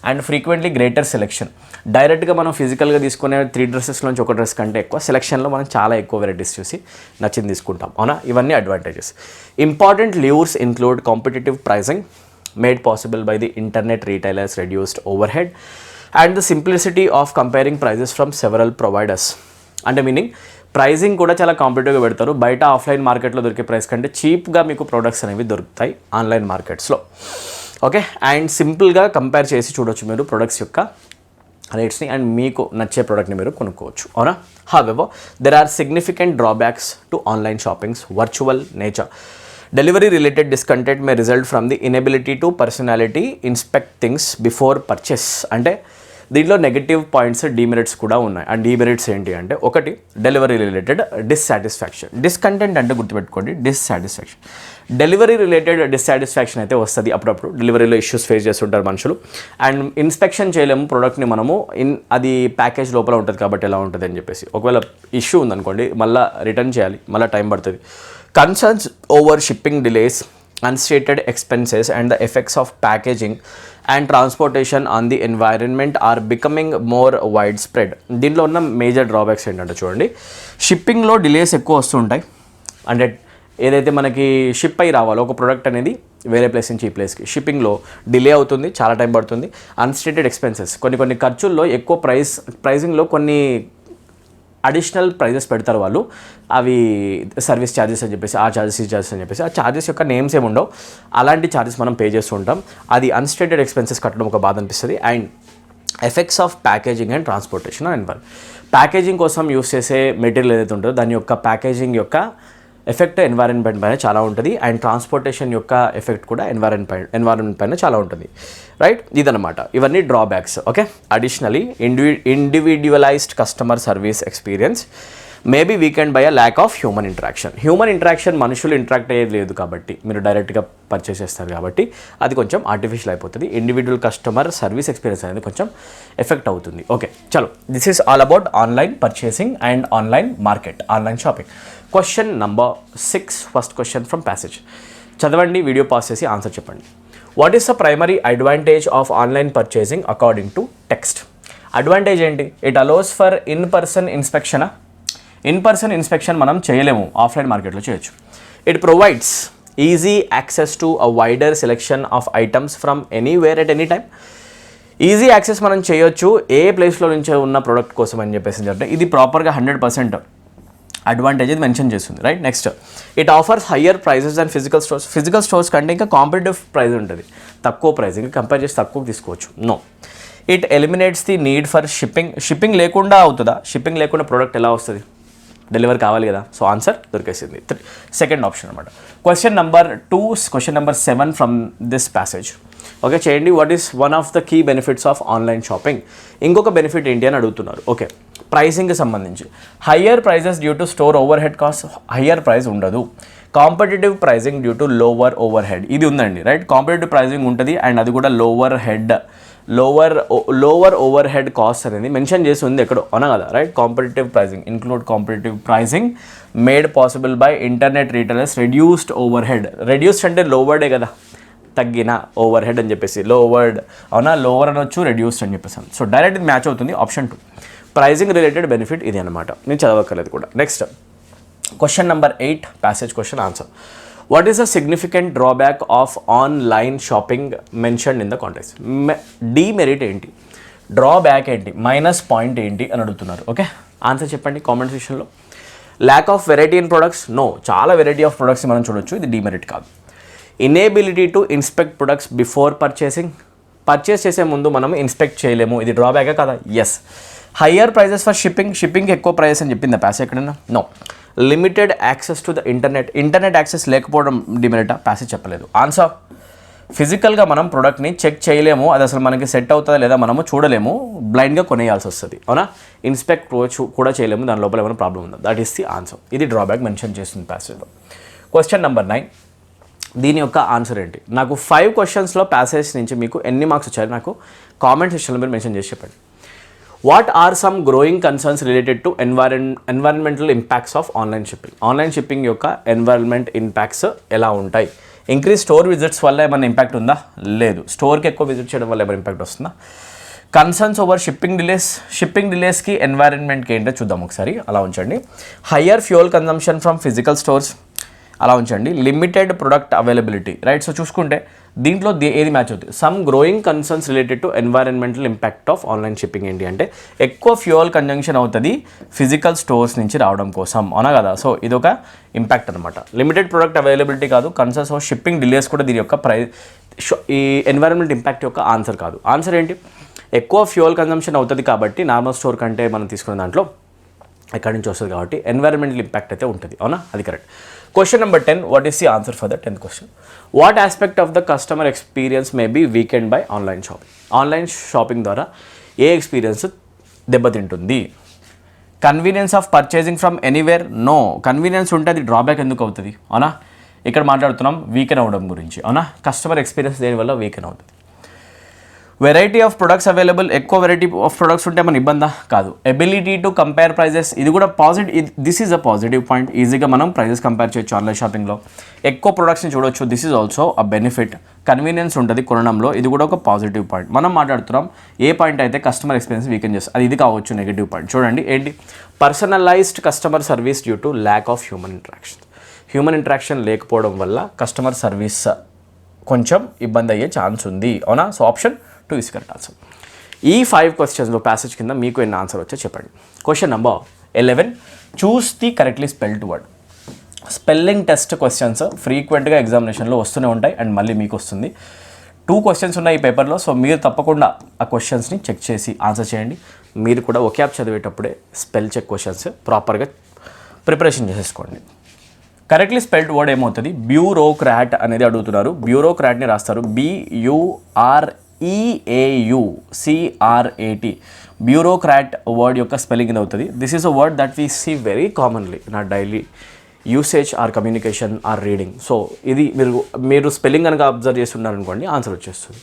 And frequently greater selection. డైరెక్ట్గా మనం ఫిజికల్గా తీసుకునే 3 డ్రెస్సెస్లోంచి ఒక డ్రెస్ కంటే ఎక్కువ సెలెక్షన్లో మనం చాలా ఎక్కువ వెరైటీస్ చూసి నచ్చింది తీసుకుంటాం, అవునా? ఇవన్నీ advantages. Important levers include competitive pricing made possible by the internet retailers, reduced overhead and the simplicity of comparing prices from several providers. అంటే మీనింగ్ ప్రైజింగ్ కూడా చాలా కాంపిటేటివ్గా పెడతారు, బయట ఆఫ్లైన్ మార్కెట్లో దొరికే ప్రైస్ కంటే చీప్గా మీకు ప్రొడక్ట్స్ అనేవి దొరుకుతాయి ఆన్లైన్ మార్కెట్స్లో, ఓకే? అండ్ సింపుల్గా కంపేర్ చేసి చూడొచ్చు మీరు ప్రొడక్ట్స్ యొక్క రేట్స్ని అండ్ మీకు నచ్చే ప్రోడక్ట్ని మీరు కొనుక్కోవచ్చు, అవునా? However there are significant drawbacks to online shopping's virtual nature. Delivery related discontent may result from the inability to personality inspect things before purchase. అంటే దీంట్లో నెగటివ్ పాయింట్స్, డీమెరిట్స్ కూడా ఉన్నాయి. ఆ డీమెరిట్స్ ఏంటి అంటే, ఒకటి డెలివరీ రిలేటెడ్ డిస్సాటిస్ఫాక్షన్. డిస్కంటెంట్ అంటే గుర్తుపెట్టుకోండి, డిస్సాటిస్ఫాక్షన్. డెలివరీ రిలేటెడ్ డిస్సాటిస్ఫాక్షన్ అయితే వస్తుంది అప్పుడప్పుడు, డెలివరీలో ఇష్యూస్ ఫేస్ చేస్తుంటారు మనుషులు. అండ్ ఇన్స్పెక్షన్ చేయలేము ప్రోడక్ట్ని మనము, అది ప్యాకేజ్ లోపల ఉంటుంది కాబట్టి ఎలా ఉంటుంది అని చెప్పేసి. ఒకవేళ ఇష్యూ ఉందనుకోండి, మళ్ళీ రిటర్న్ చేయాలి, మళ్ళీ టైం పడుతుంది. Concerns over shipping delays, unstated expenses and the effects of packaging and transportation on the environment are becoming more widespread. దీంట్లో ఉన్న మేజర్ డ్రాబ్యాక్స్ ఏంటంటే చూడండి, షిప్పింగ్లో డిలేస్ ఎక్కువ వస్తుంటాయి. అంటే ఏదైతే మనకి షిప్ అయి రావాలో ఒక ప్రోడక్ట్ అనేది వేరే ప్లేస్ నుంచి ఈ ప్లేస్కి, షిప్పింగ్లో డిలే అవుతుంది, చాలా టైం పడుతుంది. అన్స్టేటెడ్ ఎక్స్పెన్సెస్, కొన్ని ఖర్చుల్లో ఎక్కువ ప్రైజింగ్లో కొన్ని అడిషనల్ ప్రైజెస్ పెడతారు వాళ్ళు, అవి సర్వీస్ ఛార్జెస్ అని చెప్పేసి, ఆ ఛార్జెస్ ఈ ఛార్జెస్ అని చెప్పేసి, ఆ ఛార్జెస్ యొక్క నేమ్స్ ఏమి ఉండవు, అలాంటి ఛార్జెస్ మనం పే చేస్తూ ఉంటాం. అది అన్స్టేటెడ్ ఎక్స్పెన్సెస్ కట్టడం ఒక బాధ అనిపిస్తుంది. And effects of packaging and transportation and packaging కోసం యూస్ చేసే మెటీరియల్ ఏదైతే ఉంటుందో దాని యొక్క ప్యాకేజింగ్ యొక్క ఎఫెక్ట్ ఎన్వైరన్మెంట్ పైన చాలా ఉంటుంది. అండ్ ట్రాన్స్పోర్టేషన్ యొక్క ఎఫెక్ట్ కూడా ఎన్వైరన్మెంట్ పైన చాలా ఉంటుంది, రైట్? ఇదనమాట, ఇవన్నీ drawbacks, okay? Additionally individualised customer service experience may be weakened by a lack of human interaction. మనుషులు ఇంటరాక్ట్ అయ్యేది లేదు కాబట్టి, మీరు డైరెక్ట్గా పర్చేస్ చేస్తారు కాబట్టి అది కొంచెం ఆర్టిఫిషియల్ అయిపోతుంది. ఇండివిజువల్ కస్టమర్ సర్వీస్ ఎక్స్పీరియన్స్ అనేది కొంచెం ఎఫెక్ట్ అవుతుంది, ఓకే? చలో, this is all about online purchasing and online market, online shopping. Question number 6, first question from passage. చదవండి, వీడియో పాస్ చేసి ఆన్సర్ చెప్పండి. What is the primary advantage of online purchasing according to text? Advantage ఏంటి? It allows for in person inspection మనం చేయలేము, offline మార్కెట్లో చేయొచ్చు. It provides easy access to a wider selection of items from anywhere at any time. Easy access మనం చేయొచ్చు ఏ ప్లేస్లో నుంచే ఉన్న ప్రోడక్ట్ కోసం అని చెప్పేసి అంటే ఇది ప్రాపర్గా 100% అడ్వాంటేజ్ ఇది మెన్షన్ చేస్తుంది, right. Next, it offers higher prices and physical stores కంటే ఇంకా కాంపిటేటివ్ ప్రైస్ ఉంటుంది, తక్కువ ప్రైస్, ఇంకా కంపేర్ చేసి తక్కువ తీసుకోవచ్చు. No, it eliminates the need for shipping లేకుండా అవుతుందా? షిప్పింగ్ లేకుండా ప్రోడక్ట్ ఎలా వస్తుంది? డెలివరీ కావాలి కదా. సో ఆన్సర్ దొరికేసింది, సెకండ్ ఆప్షన్ అనమాట. Question number 7 from this passage. Okay, చేయండి. What is one of the key benefits of online shopping? ఇంకొక బెనిఫిట్ ఏంటి అని అడుగుతున్నారు. ఓకే, ప్రైసింగ్కి సంబంధించి higher prices due to store overhead cost. Higher price ఉండదు. Competitive pricing due to lower overhead. ఇది ఉందండి, రైట్. కాంపిటేటివ్ ప్రైసింగ్ ఉంటుంది అండ్ అది కూడా లోవర్ ఓవర్ హెడ్ కాస్ట్ అనేది మెన్షన్ చేసి ఉంది ఎక్కడో, అవునా కదా, right. Competitive pricing include competitive pricing made possible by internet retailers. Reduced over head. Reduced అంటే లోవర్డే కదా, తగ్గిన ఓవర్ హెడ్ అని చెప్పేసి లోవర్డ్, అవునా, లోవర్ అనొచ్చు, రెడ్యూస్డ్ అని చెప్పేసి. సో డైరెక్ట్ ఇది మ్యాచ్ అవుతుంది. ఆప్షన్ 2 ప్రైజింగ్ రిలేటెడ్ బెనిఫిట్ ఇది అనమాట. నేను చదవక్కర్లేదు కూడా. Next, question number 8 passage question answer. What is the significant drawback of online shopping mention in the context? Demerit ఏంటి, డ్రాబ్యాక్ ఏంటి, మైనస్ పాయింట్ ఏంటి అని అడుగుతున్నారు. ఓకే, ఆన్సర్ చెప్పండి కామెంట్ సెక్షన్లో. Lack of variety in products. No, చాలా variety of products మనం చూడొచ్చు, ఇది డీమెరిట్ కాదు. Inability to inspect products before purchasing. Purchase చేసే ముందు మనం ఇన్స్పెక్ట్ చేయలేము, ఇది డ్రాబ్యాకే కదా. ఎస్. హయ్యర్ ప్రైజెస్ ఫర్ షిప్పింగ్కి ఎక్కువ ప్రైజెస్ అని చెప్పిందా ప్యాసేజ్ ఎక్కడైనా? No. Limited access to the internet access లేకపోవడం డిమెరిటా? ప్యాసేజ్ చెప్పలేదు. ఆన్సర్, ఫిజికల్గా మనం ప్రోడక్ట్ని చెక్ చేయలేము, అది అసలు మనకి సెట్ అవుతుందా లేదా మనము చూడలేము, బ్లైండ్గా కొనేయాల్సి వస్తుంది, అవునా. ఇన్స్పెక్ట్ కూడా చేయలేము, దాని లోపల ఏమైనా ప్రాబ్లం ఉందా? That is the answer. ఇది డ్రాబ్యాక్ మెన్షన్ చేస్తుంది ప్యాసేజ్లో. క్వశ్చన్ నెంబర్ 9, దీని యొక్క ఆన్సర్ ఏంటి? నాకు 5 క్వశ్చన్స్లో ప్యాసేజ్ నుంచి మీకు ఎన్ని మార్క్స్ వచ్చాయో నాకు కామెంట్ సెక్షన్లో మీరు మెన్షన్ చేసి చెప్పండి. What are some growing concerns related to environmental impacts of online shipping? Online shipping యొక్క ఎన్వైరన్మెంట్ ఇంపాక్ట్స్ ఎలా ఉంటాయి? ఇంక్రీజ్ స్టోర్ విజిట్స్ వల్ల ఏమైనా ఇంపాక్ట్ ఉందా? లేదు. స్టోర్కి ఎక్కువ విజిట్ చేయడం వల్ల ఏమైనా ఇంపాక్ట్ వస్తుందా? కన్సర్న్స్ ఓవర్ షిప్పింగ్ డిలేస్కి ఎన్వైరన్మెంట్కి ఏంటో చూద్దాం ఒకసారి. అలా ఉంచండి. Higher fuel consumption from physical stores, అలా ఉంచండి. Limited product availability, right. So చూసుకుంటే దీంట్లో ఏది మ్యాచ్ అవుతుంది? Some growing concerns related to environmental impact of online shipping ఏంటి అంటే ఎక్కువ ఫ్యూయల్ కన్జంప్షన్ అవుతుంది ఫిజికల్ స్టోర్స్ నుంచి రావడం కోసం, అవునా కదా. సో ఇదొక ఇంపాక్ట్ అనమాట. లిమిటెడ్ ప్రొడక్ట్ అవైలబిలిటీ కాదు. కన్సర్న్స్ ఆఫ్ షిప్పింగ్ డిలేస్ కూడా దీని యొక్క ఈ ఎన్వైరన్మెంట్ ఇంపాక్ట్ యొక్క ఆన్సర్ కాదు. ఆన్సర్ ఏంటి? ఎక్కువ ఫ్యూయల్ కన్జంప్షన్ అవుతుంది కాబట్టి నార్మల్ స్టోర్ కంటే మనం తీసుకున్న దాంట్లో ఎక్కడి నుంచి వస్తుంది కాబట్టి ఎన్వైరన్మెంటల్ ఇంపాక్ట్ అయితే ఉంటుంది, అవునా, అది correct. Question number 10, what is the answer for the 10th question? What aspect of the customer experience may be weakened by online shopping? Online shopping ద్వారా ఏ ఎక్స్పీరియన్స్ దెబ్బతింటుంది? Convenience of purchasing from anywhere? No. Convenience ఉంటే అది drawback ఎందుకు అవుతుంది, అవునా. ఇక్కడ మాట్లాడుతున్నాం వీకెన్ అవ్వడం గురించి, అవునా. కస్టమర్ ఎక్స్పీరియన్స్ దేనివల్ల వీకెన్ అవుతుంది. వెరైటీ ఆఫ్ ప్రొడక్ట్స్ అవైలబుల్, ఎక్కువ వెరైటీ ఆఫ్ ప్రొడక్ట్స్ ఉంటే మన ఇబ్బందా? కాదు. ఎబిలిటీ టు కంపేర్ ప్రైజెస్, ఇది కూడా positive, this is a positive point. ఈజీగా మనం ప్రైజెస్ కంపేర్ చేయొచ్చు ఆన్లైన్ షాపింగ్లో, ఎక్కువ ప్రొడక్ట్స్ని చూడొచ్చు, this is also a benefit. Convenience ఉంటుంది కొనడంలో, ఇది కూడా ఒక పాజిటివ్ పాయింట్. మనం మాట్లాడుతున్నాం ఏ పాయింట్ అయితే కస్టమర్ ఎక్స్పీరియన్స్ వీకెన్ చేస్తుంది, అది ఇది కావచ్చు నెగిటివ్ పాయింట్. చూడండి ఏంటి? Personalized customer service due to lack of human interaction లేకపోవడం వల్ల కస్టమర్ సర్వీస్ కొంచెం ఇబ్బంది అయ్యే ఛాన్స్ ఉంది, అవునా. So option 2 is correct answer. ఈ 5 క్వశ్చన్స్లో ప్యాసేజ్ కింద మీకు ఎన్ని ఆన్సర్ వచ్చో చెప్పండి. Question number 11, choose the correctly spelled word. Spelling test questions ఫ్రీక్వెంట్గా ఎగ్జామినేషన్లో వస్తూనే ఉంటాయి అండ్ మళ్ళీ మీకు వస్తుంది. 2 క్వశ్చన్స్ ఉన్నాయి ఈ పేపర్లో. సో మీరు తప్పకుండా ఆ క్వశ్చన్స్ని చెక్ చేసి ఆన్సర్ చేయండి. మీరు కూడా ఒకే చదివేటప్పుడే స్పెల్ చెక్ క్వశ్చన్స్ ప్రాపర్గా ప్రిపరేషన్ చేసేసుకోండి. కరెక్ట్లీ స్పెల్డ్ వర్డ్ ఏమవుతుంది? బ్యూరోక్రాట్ అనేది అడుగుతున్నారు. బ్యూరోక్రాట్ని రాస్తారు BUREAUCRAT. బ్యూరోక్రాట్ వర్డ్ యొక్క స్పెల్లింగ్ ఇది అవుతుంది. This is a word that we see very commonly in our daily usage or communication or reading. So ఇది మీరు స్పెల్లింగ్ కనుక అబ్జర్వ్ చేస్తున్నారనుకోండి ఆన్సర్ వచ్చేస్తుంది.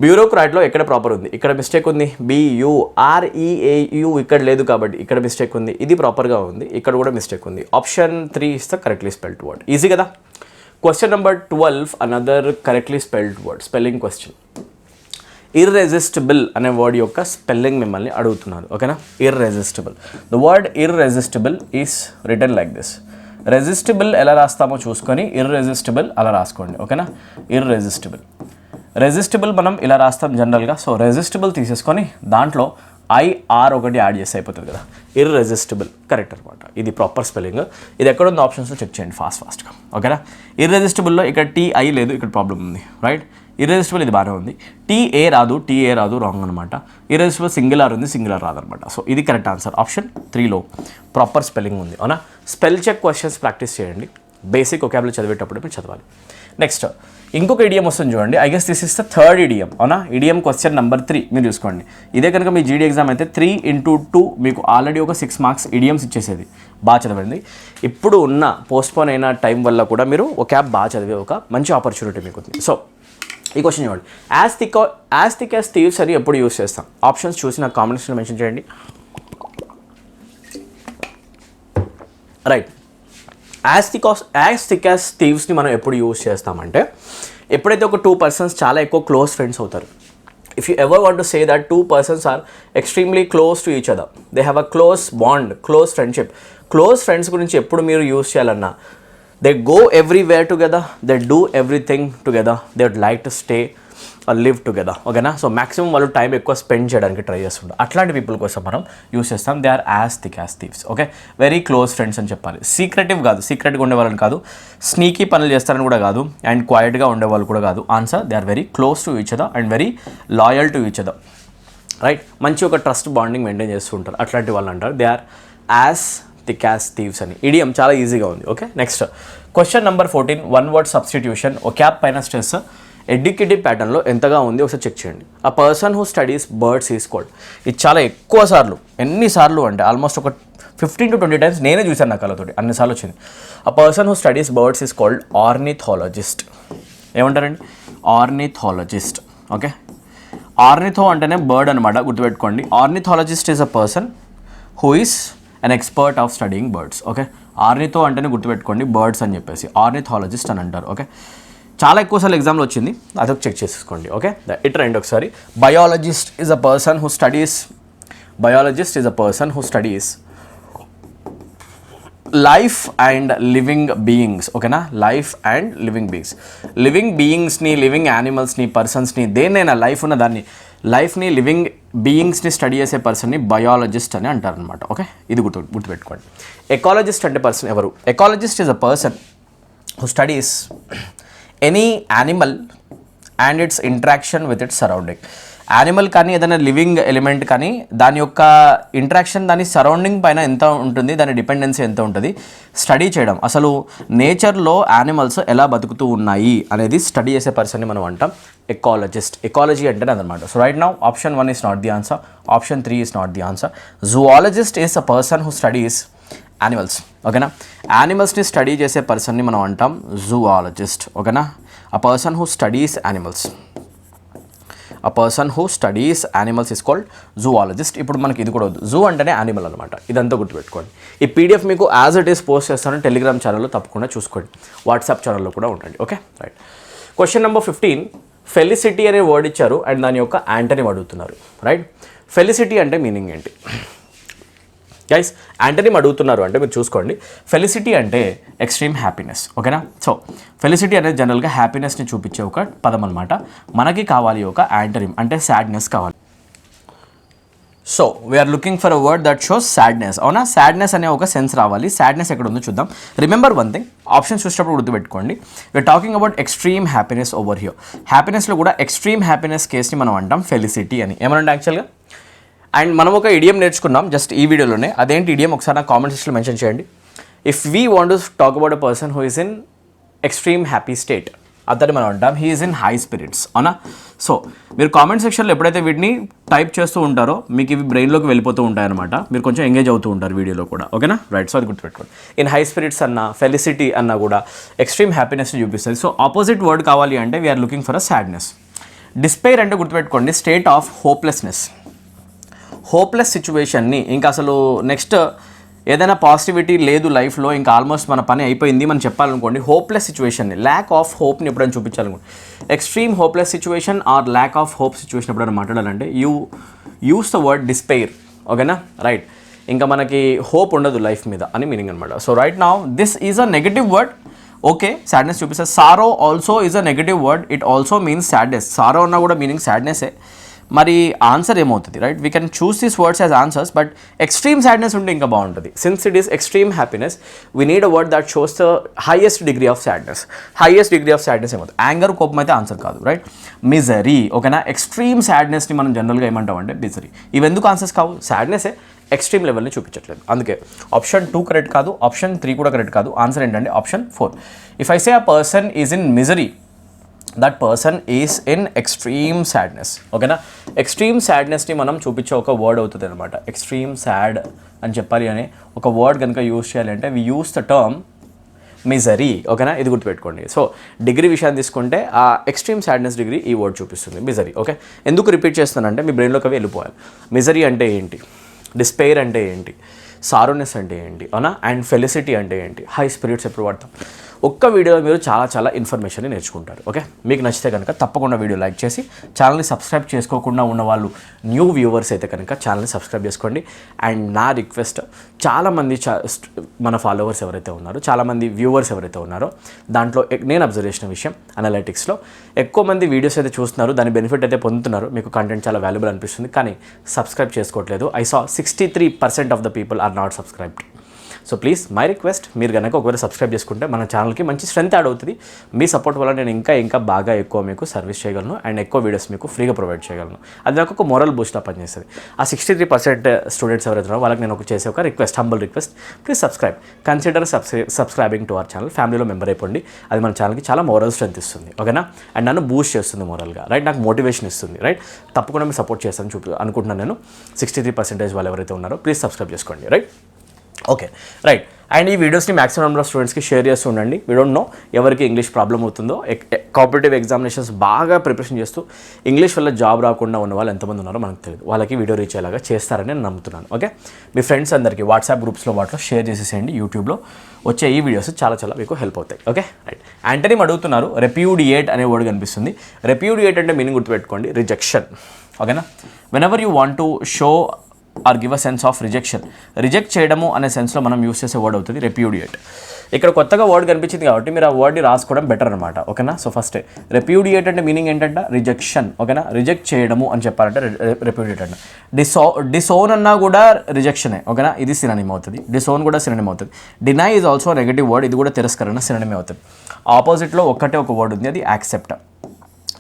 బ్యూరోక్రాట్లో ఎక్కడ ప్రాపర్ ఉంది? ఇక్కడ మిస్టేక్ ఉంది. BUREAU ఇక్కడ లేదు కాబట్టి ఇక్కడ మిస్టేక్ ఉంది. ఇది ప్రాపర్గా ఉంది, ఇక్కడ కూడా మిస్టేక్ ఉంది. Option 3 is the correctly spelled word. Easy కదా. Question number 12 another correctly spelled word, spelling question. Irresistible అనే వర్డ్ యొక్క స్పెల్లింగ్ మిమ్మల్ని అడుగుతున్నారు, ఓకేనా. Irresistible, the word irresistible is written like this. Resistible ఎలా రాస్తామో చూసుకొని ఇర్రెసిస్టిబుల్ అలా రాసుకోండి, ఓకేనా. ఇర్రెసిస్టిబుల్, రెసిస్టిబుల్ మనం ఇలా రాస్తాం జనరల్గా. సో రెసిస్టిబుల్ తీసేసుకొని దాంట్లో ఐఆర్ ఒకటి యాడ్ చేస్తే అయిపోతుంది కదా, ఇర్రెసిస్టిబుల్ కరెక్ట్ అనమాట. ఇది ప్రాపర్ స్పెల్లింగ్. ఇది ఎక్కడ ఉంది ఆప్షన్స్లో చెక్ చేయండి ఫాస్ట్గా, ఓకేనా. ఇర్రెసిస్టిబుల్లో ఇక్కడ టీఐ లేదు, ఇక్కడ ప్రాబ్లం ఉంది, రైట్. ఇర్రెసిస్టిబుల్ ఇది బాగానే ఉంది. టీఏ రాదు రాంగ్ అనమాట. ఇర్రెసిస్టిబుల్ సింగులర్ ఉంది, సింగులర్ రాదనమాట. సో ఇది కరెక్ట్ ఆన్సర్. ఆప్షన్ 3లో ప్రాపర్ స్పెల్లింగ్ ఉంది, అవునా. స్పెల్ చెక్ క్వశ్చన్స్ ప్రాక్టీస్ చేయండి, బేసిక్ ఒకాబులరీ చదివేటప్పుడు మీరు చదవాలి. నెక్స్ట్ ఇంకొక ఇడియం వస్తుంది చూడండి. I guess this is the third idiom, అవునా. ఇడియం క్వశ్చన్ నెంబర్ 3 మీరు చూసుకోండి. ఇదే కనుక మీ జీడీ ఎగ్జామ్ అయితే 3x2 మీకు ఆల్రెడీ ఒక 6 మార్క్స్ ఇడియమ్స్ ఇచ్చేసేది. బాగా చదవండి. ఇప్పుడు ఉన్న పోస్ట్పోన్ అయిన టైం వల్ల కూడా మీరు ఒక యాప్ బాగా చదివే ఒక మంచి ఆపర్చునిటీ మీకు ఉంది. సో ఈ క్వశ్చన్ చూడండి. యాజ్ థిక్ యాజ్ థీవ్స్ అని ఎప్పుడు యూస్ చేస్తాం? ఆప్షన్స్ చూసి నాకు కామెంట్స్లో మెన్షన్ చేయండి. రైట్, యాజ్ థిక్ యాజ్ థీవ్స్ని మనం ఎప్పుడు యూస్ చేస్తామంటే ఎప్పుడైతే ఒక 2 persons చాలా ఎక్కువ క్లోజ్ ఫ్రెండ్స్ అవుతారు. If you ever want to say that 2 persons are extremely close to each other, they have a close bond, close friendship. Close friends గురించి ఎప్పుడు మీరు యూస్ చేయాలన్నా, they go everywhere together, they do everything together, they would like to stay live together, ఓకేనా. So maximum వాళ్ళు time ఎక్కువ spend చేయడానికి try చేస్తుంటారు. అట్లాంటి పీపుల్ కోసం మనం యూస్ చేస్తాం. They are as thick as thieves, okay. Very close friends అని చెప్పాలి. సీక్రెటివ్ కాదు, సీక్రెట్గా ఉండేవాళ్ళని కాదు, స్నీకీ పనులు చేస్తారని కూడా కాదు, అండ్ క్వైట్గా ఉండేవాళ్ళు కూడా కాదు. Answer, they are very close to each other and very loyal to each other, right. మంచి ఒక ట్రస్ట్ బాండింగ్ మెయింటైన్ చేస్తూ ఉంటారు, అట్లాంటి వాళ్ళు అంటారు. They are as thick as thieves అని. ఇడియం చాలా ఈజీగా ఉంది, okay. Next question number 14, one word substitution. ఓ క్యాప్ పైన స్ట్రెస్ ఎడ్యుకేటివ్ ప్యాటర్న్లో ఎంతగా ఉంది ఒకసారి చెక్ చేయండి. A person who studies birds is called. ఇది చాలా ఎక్కువ సార్లు, ఎన్నిసార్లు అంటే ఆల్మోస్ట్ ఒక 15 to 20 times నేనే చూశాను నా కళ్ళతోటి, అన్నిసార్లు వచ్చింది. A person who studies birds is called ornithologist. ఏమంటారండి? Ornithologist, okay. ఆర్నిథో అంటేనే బర్డ్ అనమాట, గుర్తుపెట్టుకోండి. Ornithologist is a person who is an expert of studying birds, okay. Ornitho అంటేనే గుర్తుపెట్టుకోండి బర్డ్స్ అని చెప్పేసి, ఆర్నిథాలజిస్ట్ అని అంటారు, ఓకే. చాలా ఎక్కువసార్లు ఎగ్జామ్లో వచ్చింది, అదొక చెక్ చేసేసుకోండి, ఓకే. ఇట్ రండి ఒకసారి. Biologist is a person who studies life and living beings, ఓకేనా. Life and living beings, living బీయింగ్స్ని, లివింగ్ యానిమల్స్ని, పర్సన్స్ని, దేన్నైనా లైఫ్ ఉన్న దాన్ని, లైఫ్ని, లివింగ్ బీయింగ్స్ని స్టడీ చేసే పర్సన్ని బయాలజిస్ట్ అని అంటారనమాట, ఓకే. ఇది గుర్తుపెట్టుకోండి. ఎకాలజిస్ట్ అంటే పర్సన్ ఎవరు? Ecologist is a person who studies any animal and it's interaction with its surrounding. Animal కానీ ఏదైనా లివింగ్ ఎలిమెంట్ కానీ దాని యొక్క ఇంట్రాక్షన్ దాని సరౌండింగ్ పైన ఎంత ఉంటుంది, దాని డిపెండెన్సీ ఎంత ఉంటుంది స్టడీ చేయడం. అసలు నేచర్లో యానిమల్స్ ఎలా బతుకుతూ ఉన్నాయి అనేది స్టడీ చేసే పర్సన్ని మనం అంటాం ఎకాలజిస్ట్. ఎకాలజీ అంటేనే అదనమాట. So right now option 1 is not the answer, option 3 is not the answer. Zoologist is a person who studies animals, ఓకేనా. యానిమల్స్ని స్టడీ చేసే పర్సన్ని మనం అంటాం జువాలజిస్ట్, ఓకేనా. అ person who studies animals, a person who studies animals is called zoologist. ఇప్పుడు మనకి ఇది కూడా వద్దు, జూ అంటేనే యానిమల్ అనమాట. ఇదంతా గుర్తుపెట్టుకోండి. ఈ పీడిఎఫ్ మీకు యాజ్ ఇట్ ఈస్ పోస్ట్ చేస్తాను టెలిగ్రామ్ ఛానల్లో, తప్పకుండా చూసుకోండి. వాట్సాప్ ఛానల్లో కూడా ఉండండి, okay. Right. Question number 15, felicity అనే వర్డ్ ఇచ్చారు అండ్ దాని యొక్క యాంటనిమ్ అడుగుతున్నారు, రైట్. ఫెలిసిటీ అంటే మీనింగ్ ఏంటి గైస్? యాంటనిమ్ అడుగుతున్నారు అంటే మీరు చూసుకోండి. ఫెలిసిటీ అంటే ఎక్స్ట్రీమ్ హ్యాపీనెస్, ఓకేనా. సో ఫెలిసిటీ అనేది జనరల్గా హ్యాపీనెస్ని చూపించే ఒక పదం అనమాట. మనకి కావాలి ఒక యాంటనిమ్ అంటే సాడ్నెస్ కావాలి. So we are looking for a word that shows sadness, అవునా. సాడ్నెస్ అనే ఒక సెన్స్ రావాలి. సాడ్నెస్ ఎక్కడ ఉందో చూద్దాం. రిమెంబర్ వన్ థింగ్, ఆప్షన్స్ చూసినప్పుడు గుర్తుపెట్టుకోండి. We are talking about extreme happiness over here. హ్యాపీనెస్లో కూడా ఎక్స్ట్రీమ్ హ్యాపీనెస్ కేస్ని మనం అంటాం ఫెలిసిటీ అని. ఏమనంటే యాక్చువల్గా అండ్ మనం ఒక ఇడియం నేర్చుకున్నాం జస్ట్ ఈ వీడియోలోనే. అదేంటి ఇడియం ఒకసారి నా కామెంట్ సెక్షన్లో మెన్షన్ చేయండి. If we want to talk about a person who is in extreme happy state, అతన్ని మనం అంటాం he is in high spirits, అవునా. సో మీరు కామెంట్ సెక్షన్లో ఎప్పుడైతే వీటిని టైప్ చేస్తూ ఉంటారో మీకు ఇవి బ్రెయిన్లోకి వెళ్ళిపోతూ ఉంటాయన్నమాట. మీరు కొంచెం ఎంగేజ్ అవుతూ ఉంటారు వీడియోలో కూడా, ఓకేనా. రైట్. సో అది గుర్తుపెట్టుకోండి. ఇన్ హై స్పిరిట్స్ అన్న, ఫెలిసిటీ అన్నా కూడా ఎక్స్ట్రీమ్ హ్యాపీనెస్ని చూపిస్తుంది. సో ఆపోజిట్ వర్డ్ కావాలి అంటే we are looking for a sadness. Despair అంటే గుర్తుపెట్టుకోండి స్టేట్ ఆఫ్ హోప్లెస్నెస్. హోప్లెస్ సిచ్యువేషన్ని ఇంకా అసలు నెక్స్ట్ ఏదైనా పాజిటివిటీ లేదు లైఫ్లో, ఇంకా ఆల్మోస్ట్ మన పని అయిపోయింది మనం చెప్పాలనుకోండి, హోప్లెస్ సిచ్యువేషన్ని, ల్యాక్ ఆఫ్ హోప్ని ఎప్పుడైనా చూపించాలనుకోండి, extreme hopeless situation or lack of hope situation ఎప్పుడైనా మాట్లాడాలంటే you use the word despair. ఓకేనా, రైట్. ఇంకా మనకి హోప్ ఉండదు లైఫ్ మీద అని మీనింగ్ అనమాట. So right now this is a negative word. Okay, sadness చూపిస్తుంది. Sorrow also is a negative word, it also means sadness. Sorrow అన్నా కూడా మీనింగ్ సాడ్నెస్సే. మరి ఆన్సర్ ఏమవుతుంది, right? We can choose these words as answers, but extreme sadness ఉంటే ఇంకా బాగుంటుంది. Since it is extreme happiness, we need a word that shows the highest degree of sadness. Highest degree of sadness ఏమవుతుంది? Anger, కోపం అయితే answer కాదు, right? Misery. ఓకేనా, extreme సాడ్నెస్ని మనం జనరల్గా ఏమంటామంటే మిజరీ. ఇవి ఎందుకు ఆన్సర్స్ కావు? సాడ్నెస్సే ఎక్స్ట్రీమ్ లెవెల్ని చూపించట్లేదు. అందుకే ఆప్షన్ 2 కరెక్ట్ కాదు, ఆప్షన్ 3 కూడా కరెక్ట్ కాదు. ఆన్సర్ ఏంటంటే option 4. If I say a person is in misery, that person is in extreme sadness. ఓకేనా, ఎక్స్ట్రీమ్ సాడ్నెస్ని మనం చూపించే ఒక వర్డ్ అవుతుంది అనమాట. ఎక్స్ట్రీమ్ సాడ్ అని చెప్పాలి అని ఒక వర్డ్ కనుక యూజ్ చేయాలి అంటే వి యూస్ ద టర్మ్ మిజరీ. ఓకేనా, ఇది గుర్తుపెట్టుకోండి. సో డిగ్రీ విషయాన్ని తీసుకుంటే ఆ ఎక్స్ట్రీమ్ సాడ్నెస్ డిగ్రీ ఈ వర్డ్ చూపిస్తుంది, మిజరీ. ఓకే, ఎందుకు రిపీట్ చేస్తానంటే మీ బ్రెయిన్లోకి అవి వెళ్ళిపోవాలి. మిజరీ అంటే ఏంటి, డిస్పైర్ అంటే ఏంటి, సారోనెస్ అంటే ఏంటి, అవునా, అండ్ ఫెలిసిటీ అంటే ఏంటి, హై స్పిరిట్స్ ఎప్పుడు వాడతాం. ఒక్క వీడియోలో మీరు చాలా చాలా ఇన్ఫర్మేషన్ని నేర్చుకుంటారు. ఓకే, మీకు నచ్చితే కనుక తప్పకుండా వీడియో లైక్ చేసి ఛానల్ని సబ్స్క్రైబ్ చేసుకోకుండా ఉన్న వాళ్ళు, న్యూ వ్యూవర్స్ అయితే కనుక ఛానల్ని సబ్స్క్రైబ్ చేసుకోండి. అండ్ నా రిక్వెస్ట్, చాలామంది మన ఫాలోవర్స్ ఎవరైతే ఉన్నారో, చాలామంది వ్యూవర్స్ ఎవరైతే ఉన్నారో, దాంట్లో నేను అబ్జర్వ్ చేసిన విషయం, అనలైటిక్స్లో ఎక్కువ మంది వీడియోస్ అయితే చూస్తున్నారు, దాని బెనిఫిట్ అయితే పొందుతున్నారు, మీకు కంటెంట్ చాలా వాల్యుబుల్ అనిపిస్తుంది, కానీ సబ్స్క్రైబ్ చేసుకోవట్లేదు. I saw 63% of the people are not subscribed. So please my request, మీరు కనుక ఒకవేళ సబ్స్క్రైబ్ చేసుకుంటే మన ఛానల్కి మంచి స్ట్రెంత్ యాడ్ అవుతుంది. మీ సపోర్ట్ వల్ల నేను ఇంకా బాగా ఎక్కువ మీకు సర్వీస్ చేయగలను అండ్ ఎక్కువ వీడియోస్ మీకు ఫ్రీగా ప్రొవైడ్ చేయగలను. అది నాకు ఒక మోరల్ బూస్ట్లా పనిచేస్తుంది. ఆ 63% స్టూడెంట్స్ ఎవరైతే ఉన్నారో వాళ్ళకి నేను చేసే ఒక request, humble request, please subscribe. Consider subscribing to our channel. ఫ్యామిలీలో మెంబర్ అయిపోండి. అది మన ఛానల్కి చాలా మోరల్ స్ట్రెంత్ ఇస్తుంది. ఓకేనా, అండ్ నన్ను బూస్ట్ చేస్తుంది మోరల్గా, రైట్? నాకు మోటివేషన్ ఇస్తుంది, రైట్? తప్పకుండా మీరు సపోర్ట్ చేస్తాను అనుకుంటున్నాను నేను. 63% వాళ్ళు ఎవరైతే ఉన్నారో ప్లీజ్ సబ్స్క్రైబ్ చేసుకోండి, రైట్? Okay, right. అండ్ ఈ వీడియోస్ని మ్యాక్సిమం నెంబర్ ఆఫ్ స్టూడెంట్స్కి షేర్ చేస్తూ ఉండండి. వీ డోంట్ నో ఎవరికి ఇంగ్లీష్ ప్రాబ్లం అవుతుందో. కాంపిటేటివ్ ఎగ్జామినేషన్స్ బాగా ప్రిపరేషన్ చేస్తూ ఇంగ్లీష్ వల్ల జాబ్ రాకుండా ఉన్న వాళ్ళు ఎంతమంది ఉన్నారో మనకు తెలియదు. వాళ్ళకి వీడియో రీచ్ అయ్యేలాగా చేస్తారని నేను నమ్ముతున్నాను. ఓకే, మీ ఫ్రెండ్స్ అందరికీ వాట్సాప్ గ్రూప్స్లో వాటిలో షేర్ చేసేసేయండి. యూట్యూబ్లో వచ్చే ఈ వీడియోస్ చాలా చాలా మీకు హెల్ప్ అవుతాయి. Okay, right. యాంటనిమ్ అడుగుతున్నారు, రెప్యూడియేట్ అనే వర్డ్ కనిపిస్తుంది. రెప్యూడియేట్ అంటే మీనింగ్ గుర్తుపెట్టుకోండి, రిజెక్షన్. ఓకేనా, whenever you want to show or give a sense of rejection, reject చేయడము అనే సెన్స్లో మనం యూస్ చేసే వర్డ్ అవుతుంది రెప్యూడియేట్. ఇక్కడ కొత్తగా వర్డ్ కనిపించింది కాబట్టి మీరు ఆ వర్డ్ని రాసుకోవడం బెటర్ అనమాట. ఓకేనా, సో ఫస్ట్ రెప్యూడియేట్ అంటే మీనింగ్ ఏంటంటే రిజెక్షన్. ఓకేనా, రిజెక్ట్ చేయడము అని చెప్పాలంటే రెప్యూడియేట్ అంటే. డిసోన్ అన్నా కూడా రిజెక్షనే. ఓకేనా, ఇది సినోనిమ్ అవుతుంది. డిసోన్ కూడా సినోనిమ్ అవుతుంది. Deny is also negative word, ఇది కూడా తిరస్కరణ సినోనిమ్ అవుతుంది. ఆపోజిట్లో ఒక్కటే ఒక వర్డ్ ఉంది, అది యాక్సెప్ట్.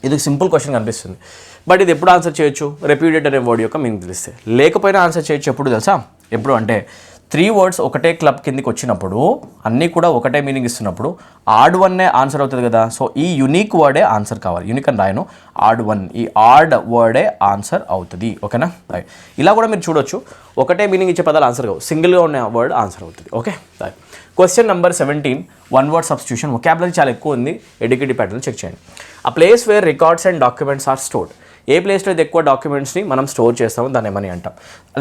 ఇది సింపుల్ క్వశ్చన్ కనిపిస్తుంది, బట్ ఇది ఎప్పుడు ఆన్సర్ చేయొచ్చు? రెప్యూడియేట్ అనే వర్డ్ యొక్క మీనింగ్ తెలిస్తే. లేకపోయినా ఆన్సర్ చేయొచ్చు. ఎప్పుడు తెలుసా? ఎప్పుడు అంటే 3 words ఒకటే క్లబ్ కిందకి వచ్చినప్పుడు, అన్నీ కూడా ఒకటే మీనింగ్ ఇస్తున్నప్పుడు ఆడ్ వన్నే ఆన్సర్ అవుతుంది కదా. సో ఈ యునిక్ వర్డే ఆన్సర్ కావాలి. యూనిక్ అని రాయను, ఆడ్ వన్, ఈ ఆడ్ వర్డే ఆన్సర్ అవుతుంది. ఓకేనా, రైట్. ఇలా కూడా మీరు చూడొచ్చు, ఒకటే మీనింగ్ ఇచ్చే పదాలు ఆన్సర్ కావు, సింగిల్గా ఉన్న వర్డ్ ఆన్సర్ అవుతుంది. Okay, right. Question number 17, 1 word substitution. Vocabulary చాలా ఎక్కువ ఉంది, ఎడ్యుకేటివ్ ప్యాటర్న్ చెక్ చేయండి. A place where records and documents are stored. ఏ ప్లేస్లో అయితే ఎక్కువ డాక్యుమెంట్స్ని మనం స్టోర్ చేస్తామో దాన్ని ఏమని అంటాం?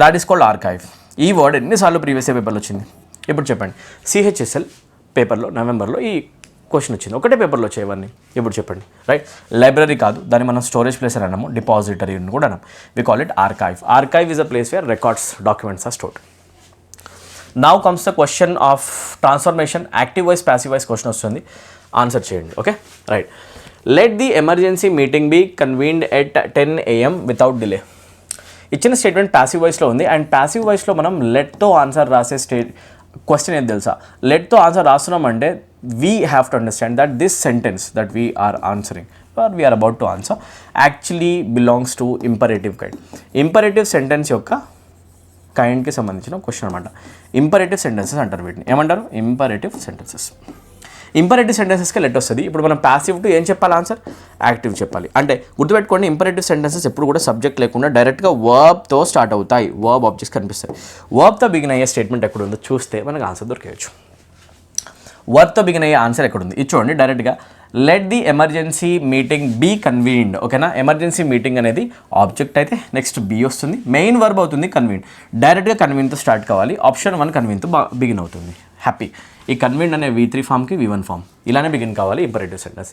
That is called archive. ఈ వర్డ్ ఎన్నిసార్లు ప్రీవియస్ పేపర్లో వచ్చింది? ఇప్పుడు చెప్పండి. CHSL పేపర్లో నవంబర్లో ఈ క్వశ్చన్ వచ్చింది. ఒకటే పేపర్లో వచ్చేవన్నీ. ఇప్పుడు చెప్పండి, రైట్? లైబ్రరీ కాదు, దాన్ని మనం స్టోరేజ్ ప్లేస్ అని అన్నాము, డిపాజిటరీ అని కూడా అన్నాం. We call it archive. Archive is a place where records, documents are stored. Now comes the question of transformation. Active voice, passive voice question వస్తుంది, ఆన్సర్ చేయండి. Okay, right. Let the emergency meeting be convened at 10 AM without delay. ఇచ్చిన statement passive వాయిస్లో ఉంది, and passive వాయిస్లో మనం లెట్తో answer రాసే question ఏది తెలుసా? లెట్తో ఆన్సర్ రాస్తున్నామంటే we have to understand that this sentence that we are answering or we are about to answer actually belongs to imperative kind. Imperative sentence యొక్క కైండ్కి సంబంధించిన క్వశ్చన్ అనమాట. ఇంపరేటివ్ సెంటెన్సెస్ అంటారు వీటిని. ఏమంటారు? Imperative sentences. ఇంపరేటివ్ సెంటెన్సెస్కి లెట్ వస్తుంది. ఇప్పుడు మనం ప్యాసివ్ టు ఏం చెప్పాలి? ఆన్సర్ యాక్టివ్ చెప్పాలి. అంటే గుర్తుపెట్టుకోండి, ఇంపరేటివ్ సెంటెన్సెస్ ఎప్పుడు కూడా సబ్జెక్ట్ లేకుండా డైరెక్ట్గా వర్బ్తో స్టార్ట్ అవుతాయి. వర్బ్ ఆబ్జెక్ట్స్ కనిపిస్తాయి. వర్బ్తో బిగిన్ అయ్యే స్టేట్మెంట్ ఎక్కడ ఉందో చూస్తే మనకు ఆన్సర్ దొరికేయచ్చు. వర్బ్తో బిగిన్ అయ్యే ఆన్సర్ ఎక్కడుంది? ఇది చూడండి, డైరెక్ట్గా let the emergency meeting be convened. ఓకేనా, ఎమర్జెన్సీ మీటింగ్ అనేది ఆబ్జెక్ట్ అయితే నెక్స్ట్ బీ వస్తుంది, మెయిన్ వర్బ్ అవుతుంది కన్వీన్. డైరెక్ట్గా కన్వీన్తో స్టార్ట్ కావాలి. ఆప్షన్ 1 కన్వీన్తో బిగిన్ అవుతుంది. హ్యాపీ. ఈ కన్వీన్ అనే V3 ఫామ్కి V1 ఫామ్ ఇలానే బిగిన్ కావాలి imperative sentence.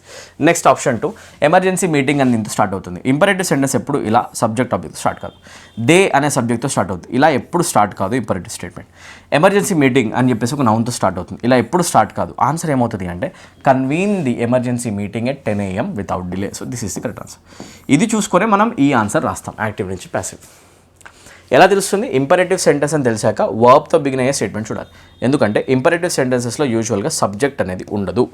Next option 2 emergency meeting అని దీంతో స్టార్ట్ అవుతుంది. ఇంపరేటివ్ సెంటెన్స్ ఎప్పుడు ఇలా సబ్జెక్ట్ ఆబ్జెక్ట్ స్టార్ట్ కాదు, దే అనే సబ్జెక్ట్తో స్టార్ట్ అవుతుంది. ఇలా ఎప్పుడు స్టార్ట్ కాదు ఇంపరేటివ్ స్టేట్మెంట్. ఎమర్జెన్సీ మీటింగ్ అని చెప్పేసి ఒక నౌన్తో స్టార్ట్ అవుతుంది. ఇలా ఎప్పుడు స్టార్ట్ కాదు. ఆన్సర్ ఏమవుతుంది అంటే convene the emergency meeting at 10 AM without delay. So this is the correct answer. ఇది చూసుకొని మనం ఈ ఆన్సర్ రాస్తాం యాక్టివ్ నుంచి ప్యాసివ్. ఎలా తెలుస్తుంది? ఇంపరేటివ్ సెంటెన్స్ అని తెలిసాక వర్బ్తో బిగిన్ అయ్యే స్టేట్మెంట్ చూడాలి. ఎందుకంటే ఇంపరేటివ్ సెంటెన్సెస్లో యూజువల్గా సబ్జెక్ట్ అనేది ఉండదు.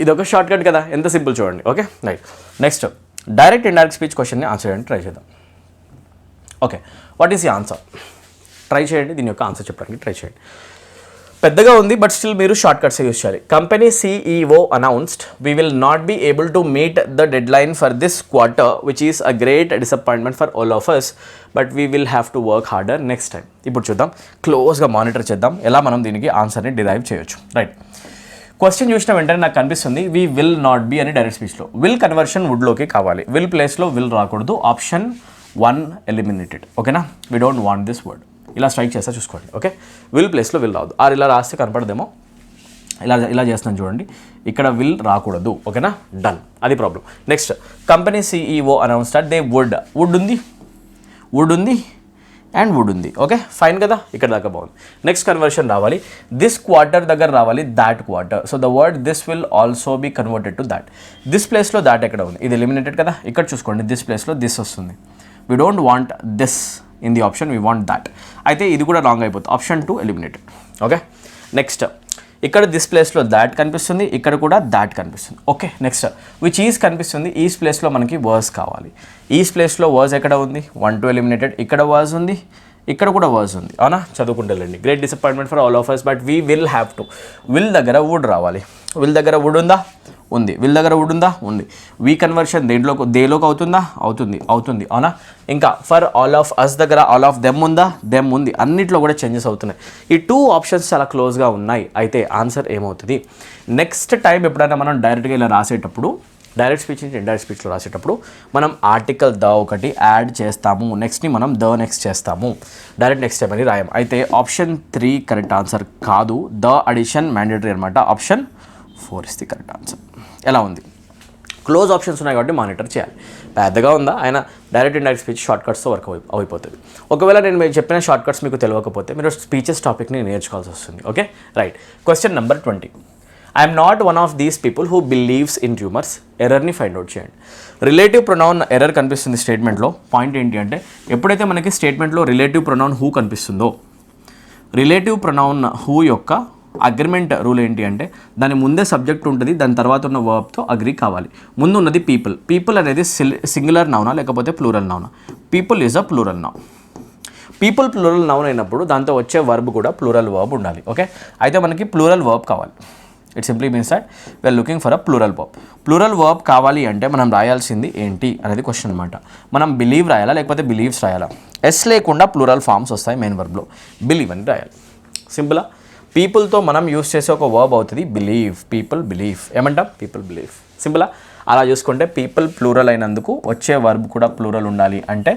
ఇది ఒక షార్ట్ కట్ కదా, ఎంత సింపుల్ చూడండి. Okay right. Next direct indirect speech క్వశ్చన్ని ఆన్సర్ చేయడానికి ట్రై చేద్దాం. Okay, what is the answer? Try చేయండి, దీని యొక్క ఆన్సర్ చెప్పడానికి ట్రై చేయండి. పెద్దగా ఉంది బట్ స్టిల్ మీరు షార్ట్ కట్స్ యూస్ చేయాలి. Company CEO announced we will not be able to meet the deadline for this quarter which is a great disappointment for all of us but we will have to work harder next time. ఇప్పుడు చూద్దాం, క్లోజ్గా monitor చేద్దాం ఎలా మనం దీనికి ఆన్సర్ని derive చేయొచ్చు. Right, question చూసిన వెంటనే నాకు కనిపిస్తుంది వీ విల్ నాట్ బీ అని డైరెక్ట్ స్పీచ్లో. విల్ కన్వర్షన్ వుడ్లోకి కావాలి, విల్ ప్లేస్లో విల్ రాకూడదు. Option 1 eliminated. ఓకేనా, we don't want this word. ఇలా స్ట్రైక్ చేస్తా చూసుకోండి. ఓకే, విల్ ప్లేస్లో విల్ రాదు. ఆర్ ఇలా రాస్తే కనపడదేమో, ఇలా చేస్తున్నాను చూడండి, ఇక్కడ విల్ రాకూడదు. ఓకేనా, డన్, అది problem. Next company CEO announce that they would ఉంది అండ్ వుడ్ ఉంది. ఓకే ఫైన్ కదా, ఇక్కడ దాకా బాగుంది. నెక్స్ట్ కన్వర్షన్ రావాలి, దిస్ క్వార్టర్ దగ్గర రావాలి that quarter. So the word this will also be converted to that. This ప్లేస్లో దాట్ ఎక్కడ ఉంది? ఇది ఎలిమినేటెడ్ కదా, ఇక్కడ చూసుకోండి, దిస్ ప్లేస్లో దిస్ వస్తుంది. We don't want this in the option, we want that. అయితే ఇది కూడా రాంగ్ అయిపోతుంది. Option 2 eliminated. ఓకే, నెక్స్ట్ ఇక్కడ దిస్ ప్లేస్లో దాట్ కనిపిస్తుంది, ఇక్కడ కూడా దాట్ కనిపిస్తుంది. ఓకే, నెక్స్ట్ విచ్ ఈజ్ కనిపిస్తుంది. ఈస్ ప్లేస్లో మనకి వర్స్ కావాలి. ఈస్ ప్లేస్లో వర్స్ ఎక్కడ ఉంది? 1 2 ఎలిమినేటెడ్. ఇక్కడ వర్స్ ఉంది, ఇక్కడ కూడా వర్స్ ఉంది. అవునా, చదువుకుంటారండి. Great disappointment for all of us but we will have to. Will దగ్గర వుడ్ రావాలి. విల్ దగ్గర వుడ్ ఉందా? ఉంది. విల్ దగ్గర వుడ్ ఉందా? ఉంది. వీ కన్వర్షన్ దేలోకి అవుతుందా? అవుతుంది. అవునా, ఇంకా ఫర్ ఆల్ ఆఫ్ అస్ దగ్గర ఆల్ ఆఫ్ దెమ్ ఉందా? దెమ్ ఉంది. అన్నిట్లో కూడా చేంజెస్ అవుతున్నాయి. ఈ 2 ఆప్షన్స్ చాలా క్లోజ్గా ఉన్నాయి. అయితే ఆన్సర్ ఏమవుతుంది? నెక్స్ట్ టైం ఎప్పుడైనా మనం డైరెక్ట్గా ఇలా రాసేటప్పుడు, డైరెక్ట్ స్పీచ్ నుంచి ఇండైరెక్ట్ స్పీచ్లో రాసేటప్పుడు మనం ఆర్టికల్ ద ఒకటి యాడ్ చేస్తాము, నెక్స్ట్ని మనం ద నెక్స్ట్ చేస్తాము, డైరెక్ట్ నెక్స్ట్ టైం అని రాయం. అయితే ఆప్షన్ 3 కరెక్ట్ ఆన్సర్ కాదు, ద అడిషన్ మ్యాండేటరీ అనమాట. Option 4 is the correct answer. ఎలా ఉంది? క్లోజ్ ఆప్షన్స్ ఉన్నాయి కాబట్టి మానిటర్ చేయాలి. పెద్దగా ఉందా? ఆయన డైరెక్ట్ ఇండైరెక్ట్ స్పీచ్ షార్ట్ కట్స్తో వర్క్ అయిపోతుంది. ఒకవేళ నేను మీరు చెప్పిన షార్ట్ కట్స్ మీకు తెలియకపోతే మీరు స్పీచెస్ టాపిక్ని నేర్చుకోవాల్సి వస్తుంది. Okay right. Question number 20. I'm not one of these people who believes in tumours. ఎర్రర్ని ఫైండ్ అవుట్ చేయండి. రిలేటివ్ ప్రొనౌన్ ఎర్రర్ కనిపిస్తుంది స్టేట్మెంట్లో. పాయింట్ ఏంటి అంటే ఎప్పుడైతే మనకి స్టేట్మెంట్లో రిలేటివ్ ప్రొనౌన్ హూ కనిపిస్తుందో, రిలేటివ్ ప్రొనౌన్ హూ యొక్క అగ్రిమెంట్ రూల్ ఏంటి అంటే దాని ముందే సబ్జెక్ట్ ఉంటుంది, దాని తర్వాత ఉన్న వర్బ్తో అగ్రీ కావాలి. ముందు ఉన్నది పీపుల్. పీపుల్ అనేది సింగులర్ నౌనా లేకపోతే ప్లూరల్ నౌనా? People is a plural noun. People plural noun అయినప్పుడు దాంతో వచ్చే వర్బ్ కూడా ప్లూరల్ వర్బ్ ఉండాలి. ఓకే, అయితే మనకి ప్లూరల్ వర్బ్ కావాలి. It simply means that we are looking for a plural verb. Plural verb కావాలి అంటే మనం రాయాల్సింది ఏంటి అనేది క్వశ్చన్ అనమాట. మనం బిలీవ్ రాయాలా లేకపోతే బిలీవ్స్ రాయాలా? ఎస్ లేకుండా ప్లూరల్ ఫామ్స్ వస్తాయి మెయిన్ వర్బ్లో. బిలీవ్ అని రాయాలి. సింపులా? పీపుల్తో మనం యూస్ చేసే ఒక వర్బ్ అవుతుంది బిలీవ్. పీపుల్ బిలీవ్ ఏమంటాం? People believe. సింపులా? అలా చూసుకుంటే పీపుల్ ప్లూరల్ అయినందుకు వచ్చే వర్బ్ కూడా ప్లూరల్ ఉండాలి. అంటే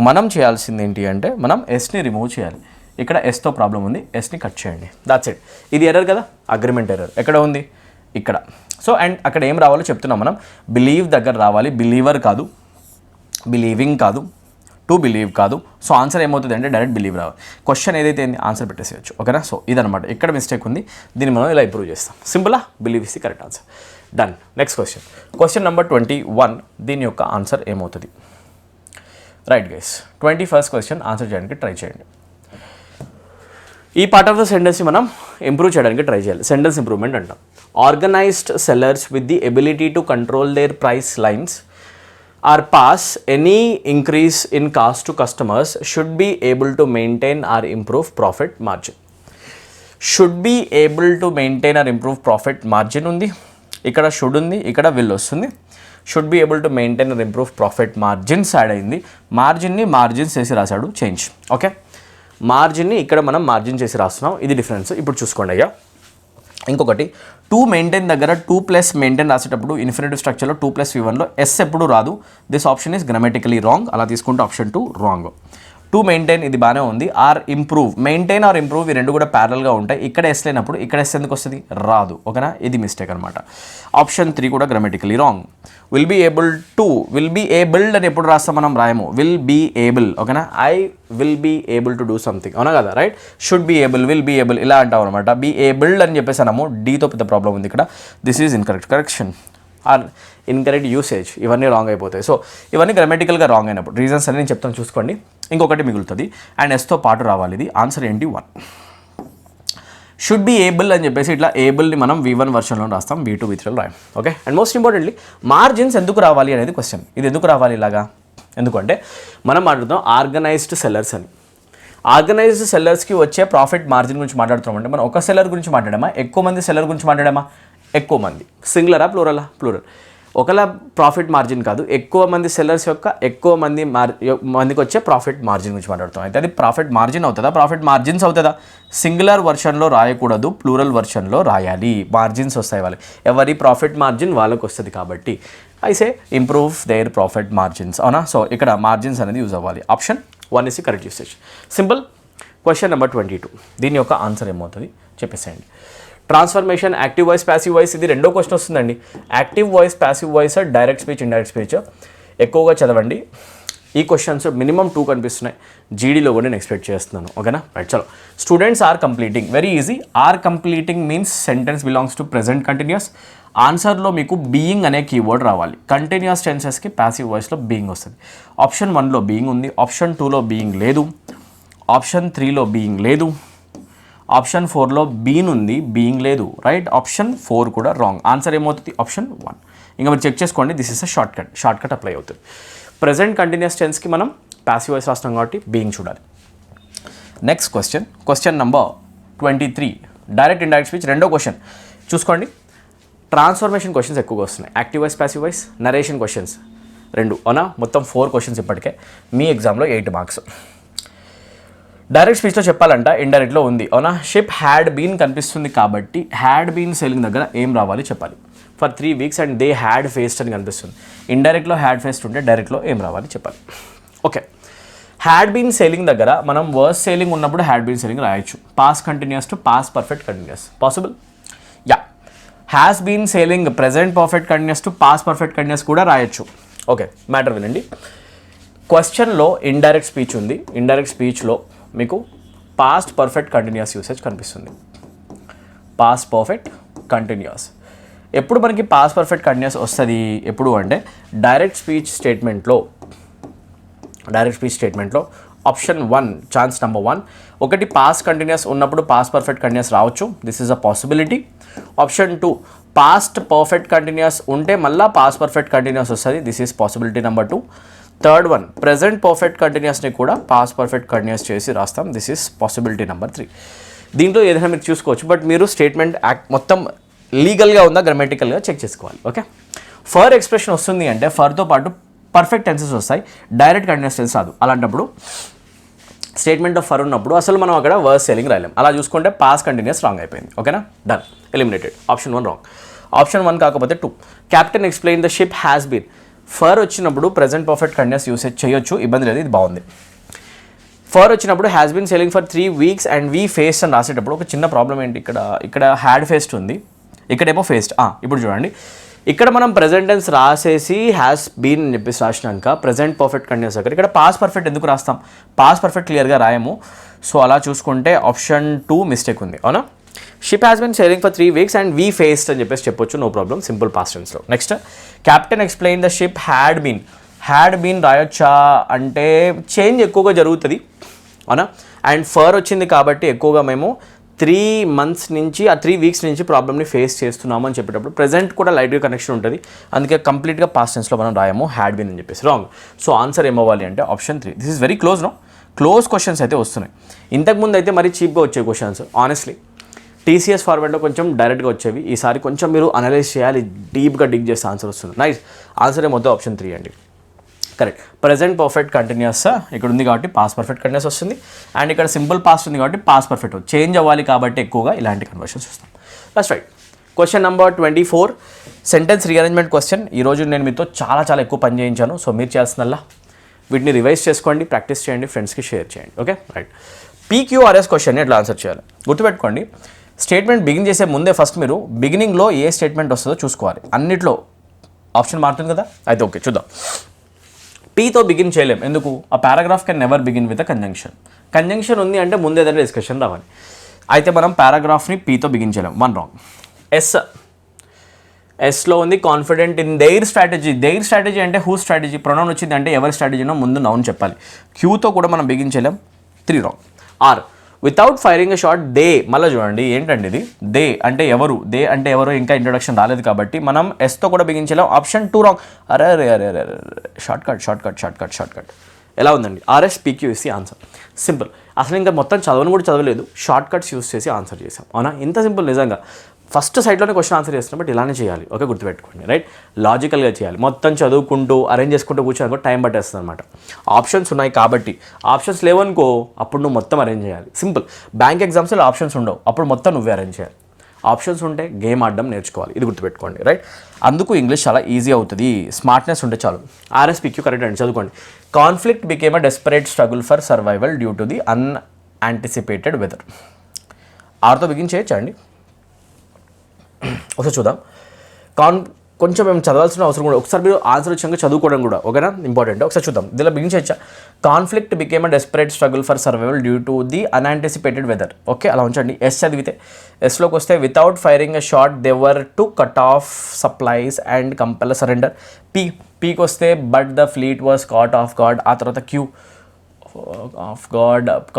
మనం చేయాల్సింది ఏంటి అంటే మనం ఎస్ని రిమూవ్ చేయాలి. ఇక్కడ ఎస్తో ప్రాబ్లం ఉంది, ఎస్ని కట్ చేయండి. That's it. ఇది ఎర్రర్ కదా, అగ్రిమెంట్ ఎర్రర్. ఎక్కడ ఉంది? ఇక్కడ. సో అండ్ అక్కడ ఏం రావాలో చెప్తున్నాం మనం. బిలీవ్ దగ్గర రావాలి, బిలీవర్ కాదు, బిలీవింగ్ కాదు, టు బిలీవ్ కాదు. సో ఆన్సర్ ఏమవుతుంది అంటే డైరెక్ట్ బిలీవ్ రావాలి. క్వశ్చన్ ఏదైతే ఏంది ఆన్సర్ పెట్టేసేయచ్చు. ఓకేనా? సో ఇదనమాట. ఇక్కడ మిస్టేక్ ఉంది, దీన్ని మనం ఇలా ఇంప్రూవ్ చేస్తాం. సింపులా? Believe is the correct answer. Done. Next question. Question number 21. దీని యొక్క ఆన్సర్ ఏమవుతుంది? Right guys, 21st question answer చేయడానికి ట్రై చేయండి. ఈ పార్ట్ ఆఫ్ ద సెంటెన్స్ని మనం ఇంప్రూవ్ చేయడానికి ట్రై చేయాలి. సెంటెన్స్ ఇంప్రూవ్మెంట్ అంటాం. Organised sellers with the ability to control there price lines or pass any increase in cost to customers should be able to maintain or improve profit margin. Should be able to maintain or improve profit margin ఉంది, ఇక్కడ should ఉంది, ఇక్కడ will వస్తుంది. Should be able to maintain or improve profit margins add అయింది. మార్జిన్ని margins చేసి రాశాడు, change. Okay, మార్జిన్ని ఇక్కడ మనం మార్జిన్ చేసి రాస్తున్నాం, ఇది డిఫరెన్స్. ఇప్పుడు చూసుకోండి అయ్యా. ఇంకొకటి టూ మెయింటైన్ దగ్గర టూ ప్లస్ మెయింటైన్ రాసేటప్పుడు ఇన్ఫినిటివ్ స్ట్రక్చర్లో 2+V1లో ఎస్ ఎప్పుడు రాదు. This option is grammatically wrong. అలా తీసుకుంటే ఆప్షన్ 2 రాంగ్. టు మెయింటైన్ ఇది బాగానే ఉంది. Or improve, maintain or improve ఈ రెండు కూడా ప్యారల్గా ఉంటాయి. ఇక్కడ ఎస్ లేనప్పుడు ఇక్కడ ఎస్ ఎందుకు వస్తుంది? రాదు. ఓకేనా, ఇది మిస్టేక్ అనమాట. ఆప్షన్ 3 కూడా grammatically wrong. Will be able to, will be abled అని ఎప్పుడు రాస్తాం మనం? రాయము. Will be able. ఓకేనా, I will be able to do something, అవునా కదా? Right. Should be able, will be able ఇలా అంటాం అనమాట. బీ ఏబుల్డ్ అని చెప్పేసాము. డీతో పెద్ద ప్రాబ్లం ఉంది ఇక్కడ. This is incorrect. Correction are incorrect usage ఇవన్నీ రాంగ్ అయిపోతాయి. సో ఇవన్నీ గ్రామటికల్గా రాంగ్ అయినప్పుడు రీజన్స్ అని నేను చెప్తాను చూసుకోండి. ఇంకొకటి మిగులుతుంది అండ్ ఎస్తో పాటు రావాలి. ఇది ఆన్సర్ ఏంటి? 1. షుడ్ బీ ఏబుల్ అని చెప్పేసి ఇట్లా ఏబుల్ని మనం V1 వర్షన్లో రాస్తాం, V2 V3లో రాయం. Okay, and most importantly margins ఎందుకు రావాలి అనేది క్వశ్చన్. ఇది ఎందుకు రావాలి ఇలాగా? ఎందుకంటే మనం మాట్లాడుతున్నాం ఆర్గనైజ్డ్ సెల్లర్స్ అని. ఆర్గనైజ్డ్ సెల్లర్స్కి వచ్చే ప్రాఫిట్ మార్జిన్ గురించి మాట్లాడుతున్నామంటే మనం ఒక సెల్లర్ గురించి మాట్లాడామా, ఎక్కువ మంది సెల్లర్ గురించి మాట్లాడామా? ఎక్కువ మంది. సింగులరా ప్లూరలా? ప్లూరల్. ఒకలా ప్రాఫిట్ మార్జిన్ కాదు, ఎక్కువ మంది సెల్లర్స్ యొక్క ఎక్కువ మందికి వచ్చే ప్రాఫిట్ మార్జిన్ గురించి మాట్లాడుతాం. అయితే అది ప్రాఫిట్ మార్జిన్ అవుతుందా, ప్రాఫిట్ మార్జిన్స్ అవుతుందా? సింగులర్ వర్షన్లో రాయకూడదు, ప్లూరల్ వర్షన్లో రాయాలి. మార్జిన్స్ వస్తాయి వాళ్ళకి, ఎవరి ప్రాఫిట్ మార్జిన్ వాళ్ళకి వస్తుంది కాబట్టి అయితే ఇంప్రూవ్ దేర్ ప్రాఫిట్ మార్జిన్స్, అవునా? సో ఇక్కడ మార్జిన్స్ అనేది యూజ్ అవ్వాలి. Option 1 is correct usage. Simple. Question number 22. దీని యొక్క ఆన్సర్ ఏమవుతుంది చెప్పేసేయండి. Transformation, active voice, passive voice, ఇది రెండో క్వశ్చన్ వస్తుందండి. Active voice, passive voice, direct speech, indirect speech ఎక్కువగా చదవండి. ఈ క్వశ్చన్స్ మినిమం 2 కనిపిస్తున్నాయి. జీడీలో కూడా నేను ఎక్స్పెక్ట్ చేస్తున్నాను. ఓకేనా, రైట్. చలో, students are completing, very easy. Are completing means sentence belongs to present continuous. ఆన్సర్లో మీకు బీయింగ్ అనే కీవర్డ్ రావాలి. కంటిన్యూస్ టెన్సెస్కి ప్యాసివ్ వాయిస్లో బీయింగ్ వస్తుంది. ఆప్షన్ 1లో బీయింగ్ ఉంది, ఆప్షన్ 2లో బీయింగ్ లేదు, ఆప్షన్ 3లో బీయింగ్ లేదు, ఆప్షన్ 4లో బీన్ ఉంది, బీయింగ్ లేదు. రైట్. ఆప్షన్ 4 కూడా రాంగ్. ఆన్సర్ ఏమవుతుంది? ఆప్షన్ 1. ఇంకా మీరు చెక్ చేసుకోండి. This is a short cut apply అవుతుంది. ప్రెజెంట్ కంటిన్యూస్ టెన్స్కి మనం ప్యాసివ్ వాయిస్ రాస్తాం కాబట్టి బీయింగ్ చూడాలి. Next question number 23. Direct indirect speech రెండో క్వశ్చన్ చూసుకోండి. ట్రాన్స్ఫర్మేషన్ క్వశ్చన్స్ ఎక్కువగా వస్తున్నాయి. Active voice, passive voice, narration questions రెండు, అవునా? మొత్తం 4 క్వశ్చన్స్ ఇప్పటికే. మీ ఎగ్జామ్లో 8 మార్క్స్. డైరెక్ట్ స్పీచ్లో చెప్పాలంట ఇండైరెక్ట్లో ఉంది, అవునా? షిప్ హ్యాడ్ బీన్ కనిపిస్తుంది కాబట్టి హ్యాడ్ బీన్ సెయిలింగ్ దగ్గర ఏం రావాలి చెప్పాలి. For 3 weeks and they had faced అని కనిపిస్తుంది. ఇండైరెక్ట్లో హ్యాడ్ ఫేస్డ్ ఉంటే డైరెక్ట్లో ఏం రావాలి చెప్పాలి. ఓకే, హ్యాడ్ బీన్ సెయిలింగ్ దగ్గర మనం వర్స్ సెయిలింగ్ ఉన్నప్పుడు హ్యాడ్ బీన్ సెయిలింగ్ రాయొచ్చు. Past continuous to past perfect continuous possible. Yeah, has been sailing present perfect continuous to past perfect continuous కూడా రాయొచ్చు. ఓకే, మ్యాటర్ వినండి. క్వశ్చన్లో ఇండైరెక్ట్ స్పీచ్ ఉంది. Indirect స్పీచ్లో మీకు పాస్ట్ పర్ఫెక్ట్ కంటిన్యూస్ యూసేజ్ కనిపిస్తుంది. పాస్ట్ పర్ఫెక్ట్ కంటిన్యూస్ ఎప్పుడు మనకి పాస్ట్ పర్ఫెక్ట్ కంటిన్యూస్ వస్తుంది ఎప్పుడు అంటే డైరెక్ట్ స్పీచ్ స్టేట్మెంట్లో ఆప్షన్ 1 ఛాన్స్ నెంబర్ 1 ఒకటి పాస్ట్ కంటిన్యూస్ ఉన్నప్పుడు పాస్ట్ పర్ఫెక్ట్ కంటిన్యూస్ రావచ్చు. This is a possibility. Option 2 past perfect continuous ఉంటే మళ్ళీ పాస్ట్ పర్ఫెక్ట్ కంటిన్యూస్ వస్తుంది. This is possibility number 2. Third one present perfect కంటిన్యూస్ని కూడా పాస్ట్ పర్ఫెక్ట్ కంటిన్యూస్ చేసి రాస్తాం. This is possibility number 3. దీంట్లో ఏదైనా మీరు చూసుకోవచ్చు, బట్ మీరు స్టేట్మెంట్ మొత్తం లీగల్గా ఉందా గ్రామటికల్గా చెక్ చేసుకోవాలి. ఓకే, ఫర్ ఎక్స్ప్రెషన్ వస్తుంది అంటే ఫర్తో పాటు పర్ఫెక్ట్ టెన్సెస్ వస్తాయి, డైరెక్ట్ కంటిన్యూస్ టెన్స్ రాదు. అలాంటప్పుడు స్టేట్మెంట్ ఆఫ్ ఫర్ ఉన్నప్పుడు అసలు మనం అక్కడ వర్స్ సెయిలింగ్ రాయలేం. అలా చూసుకుంటే పాస్ట్ కంటిన్యూస్ రాంగ్ అయిపోయింది. ఓకేనా, done, eliminated. Option 1 wrong. Option 1 కాకపోతే 2 captain explain the ship has been. For వచ్చినప్పుడు ప్రెజెంట్ పర్ఫెక్ట్ కంటిన్యూస్ యూసేజ్ చేయొచ్చు, ఇబ్బంది లేదు, ఇది బాగుంది. ఫర్ వచ్చినప్పుడు has been sailing for 3 weeks and we faced అని రాసేటప్పుడు ఒక చిన్న ప్రాబ్లం ఏంటి, ఇక్కడ హ్యాడ్ ఫేస్డ్ ఉంది, ఇక్కడేమో ఫేస్డ్. ఇప్పుడు చూడండి, ఇక్కడ మనం ప్రెజెంట్ టెన్స్ రాసేసి హ్యాస్ బీన్ అని చెప్పేసి రాసినాక ప్రెజెంట్ పర్ఫెక్ట్ కంటిన్యూస్ దగ్గర ఇక్కడ పాస్ట్ పర్ఫెక్ట్ ఎందుకు రాస్తాం? పాస్ట్ పర్ఫెక్ట్ క్లియర్గా రాయము. సో అలా చూసుకుంటే ఆప్షన్ 2 మిస్టేక్ ఉంది, అవునా? Ship has been sailing for 3 weeks and we faced అని చెప్పేసి చెప్పొచ్చు, నో ప్రాబ్లం, సింపుల్ పాస్ట్ టెన్స్లో. Next captain explain the ship had been రాయొచ్చా అంటే చేంజ్ ఎక్కువగా జరుగుతుంది, అవునా? అండ్ ఫర్ వచ్చింది కాబట్టి ఎక్కువగా మేము 3 months నుంచి 3 weeks నుంచి ప్రాబ్లమ్ని ఫేస్ చేస్తున్నాము అని చెప్పేటప్పుడు ప్రెజెంట్ కూడా లైట్గా కనెక్షన్ ఉంటుంది, అందుకే కంప్లీట్గా పాస్ట్ టెన్స్లో మనం రాయము హ్యాడ్ బీన్ అని చెప్పేసి. రాంగ్. సో ఆన్సర్ ఏమవ్వాలి అంటే option 3. This is very close. Close questions అయితే వస్తున్నాయి. ఇంతకుముందు అయితే మరీ చీప్గా వచ్చే క్వశ్చన్స్ ఆనెస్ట్లీ. టీసీఎస్ ఫార్మాట్లో కొంచెం డైరెక్ట్గా వచ్చేవి, ఈసారి కొంచెం మీరు అనలైజ్ చేయాలి, డీప్గా డిగ్ చేస్తే ఆన్సర్ వస్తుంది. నైస్, ఆన్సర్ ఏమవుతుంది ఆప్షన్ 3 అండి. కరెక్ట్. ప్రెజెంట్ పర్ఫెక్ట్ కంటిన్యూస్ ఇక్కడ ఉంది కాబట్టి పాస్ట్ పర్ఫెక్ట్ కంటిన్యూస్ వస్తుంది, అండ్ ఇక్కడ సింపుల్ పాస్ట్ ఉంది కాబట్టి పాస్ట్ పర్ఫెక్ట్ చేంజ్ అవ్వాలి కాబట్టి ఎక్కువగా ఇలాంటి కన్వర్షన్స్ వస్తాం. That's right. Question number 24 sentence rearrangement question. ఈరోజు నేను మీతో చాలా ఎక్కువ పని చేయించాను. సో మీరు చేయాల్సిందల్లా వీటిని రివైజ్ చేసుకోండి, ప్రాక్టీస్ చేయండి, ఫ్రెండ్స్కి షేర్ చేయండి. Okay right. పీక్యూఆర్ఎస్ క్వశ్చన్ని ఎట్లా ఆన్సర్ చేయాలి గుర్తుపెట్టుకోండి. స్టేట్మెంట్ బిగిన్ చేసే ముందే ఫస్ట్ మీరు బిగినింగ్లో ఏ స్టేట్మెంట్ వస్తుందో చూసుకోవాలి. అన్నిట్లో ఆప్షన్ మారుతుంది కదా, అయితే ఓకే చూద్దాం. పీతో బిగిన్ చేయలేం, ఎందుకు? ఆ paragraph can never begin with a conjunction. Conjunction ఉంది అంటే ముందు ఏదైనా డిస్కషన్ రావాలి. అయితే మనం పారాగ్రాఫ్ని పీతో బిగిన్ చేయలేం. 1 రాంగ్. ఎస్లో ఉంది confident in their strategy. Their strategy అంటే హూ స్ట్రాటజీ, ప్రొనౌన్ వచ్చింది అంటే ఎవరి స్ట్రాటజీనో ముందు నౌన్ చెప్పాలి. క్యూతో కూడా మనం బిగిన్ చేయలేం. 3 wrong. Or without firing a shot they. మళ్ళీ చూడండి ఏంటండి ఇది, దే అంటే ఎవరు, దే అంటే ఎవరు, ఇంకా ఇంట్రొడక్షన్ రాలేదు కాబట్టి మనం ఎస్తో కూడా బిగించలేం. Option 2 wrong. అరే అరే అరే అరే షార్ట్ కట్ ఎలా ఉందండి? RS PQ is the answer. Simple. అసలు ఇంకా మొత్తం చదవని కూడా చదవలేదు, షార్ట్ కట్స్ యూస్ చేసి ఆన్సర్ చేసాం. అవునా? ఇంత సింపుల్ నిజంగా. ఫస్ట్ సైడ్లోనే క్వశ్చన్ ఆన్సర్ చేస్తున్నాం, బట్ ఇలానే చేయాలి. ఓకే గుర్తుపెట్టుకోండి రైట్. లాజికల్గా చేయాలి. మొత్తం చదువుకుంటూ అరేంజ్ చేసుకుంటూ కూర్చోడానికి టైం పట్టేస్తుంది అనమాట. ఆప్షన్స్ ఉన్నాయి కాబట్టి, ఆప్షన్స్ లేవనుకో అప్పుడు నువ్వు మొత్తం అరేంజ్ చేయాలి. సింపుల్. బ్యాంక్ ఎగ్జామ్స్లో ఆప్షన్స్ ఉండవు, అప్పుడు మొత్తం నువ్వే అరేంజ్ చేయాలి. ఆప్షన్స్ ఉంటే గేమ్ ఆడడం నేర్చుకోవాలి. ఇది గుర్తుపెట్టుకోండి రైట్. అందుకు ఇంగ్లీష్ చాలా ఈజీ అవుతుంది, స్మార్ట్నెస్ ఉంటే చాలు. ఆర్ఎస్పీక్యూ కరెక్ట్ అండి, చదువుకోండి. Conflict became a desperate struggle for survival due to the unanticipated weather. ఆర్తో బిగిన్ చేయొచ్చా అండి? ఒకసారి చూద్దాం. కొంచెం మేము చదవాల్సిన అవసరం కూడా, ఒకసారి మీరు ఆన్సర్ వచ్చాక చదువుకోవడం కూడా ఓకేనా ఇంపార్టెంట్. ఒకసారి చూద్దాం. దీనిలో బిగిన్ చేయొచ్చా? Conflict became a desperate struggle for survival due to the unanticipated weather. Okay అలా ఉంచండి. ఎస్ చదివితే, ఎస్లోకి వస్తే without firing a shot they were to cut off supplies and compel surrender. పీకి వస్తే but the fleet was caught off guard. ఆ తర్వాత Q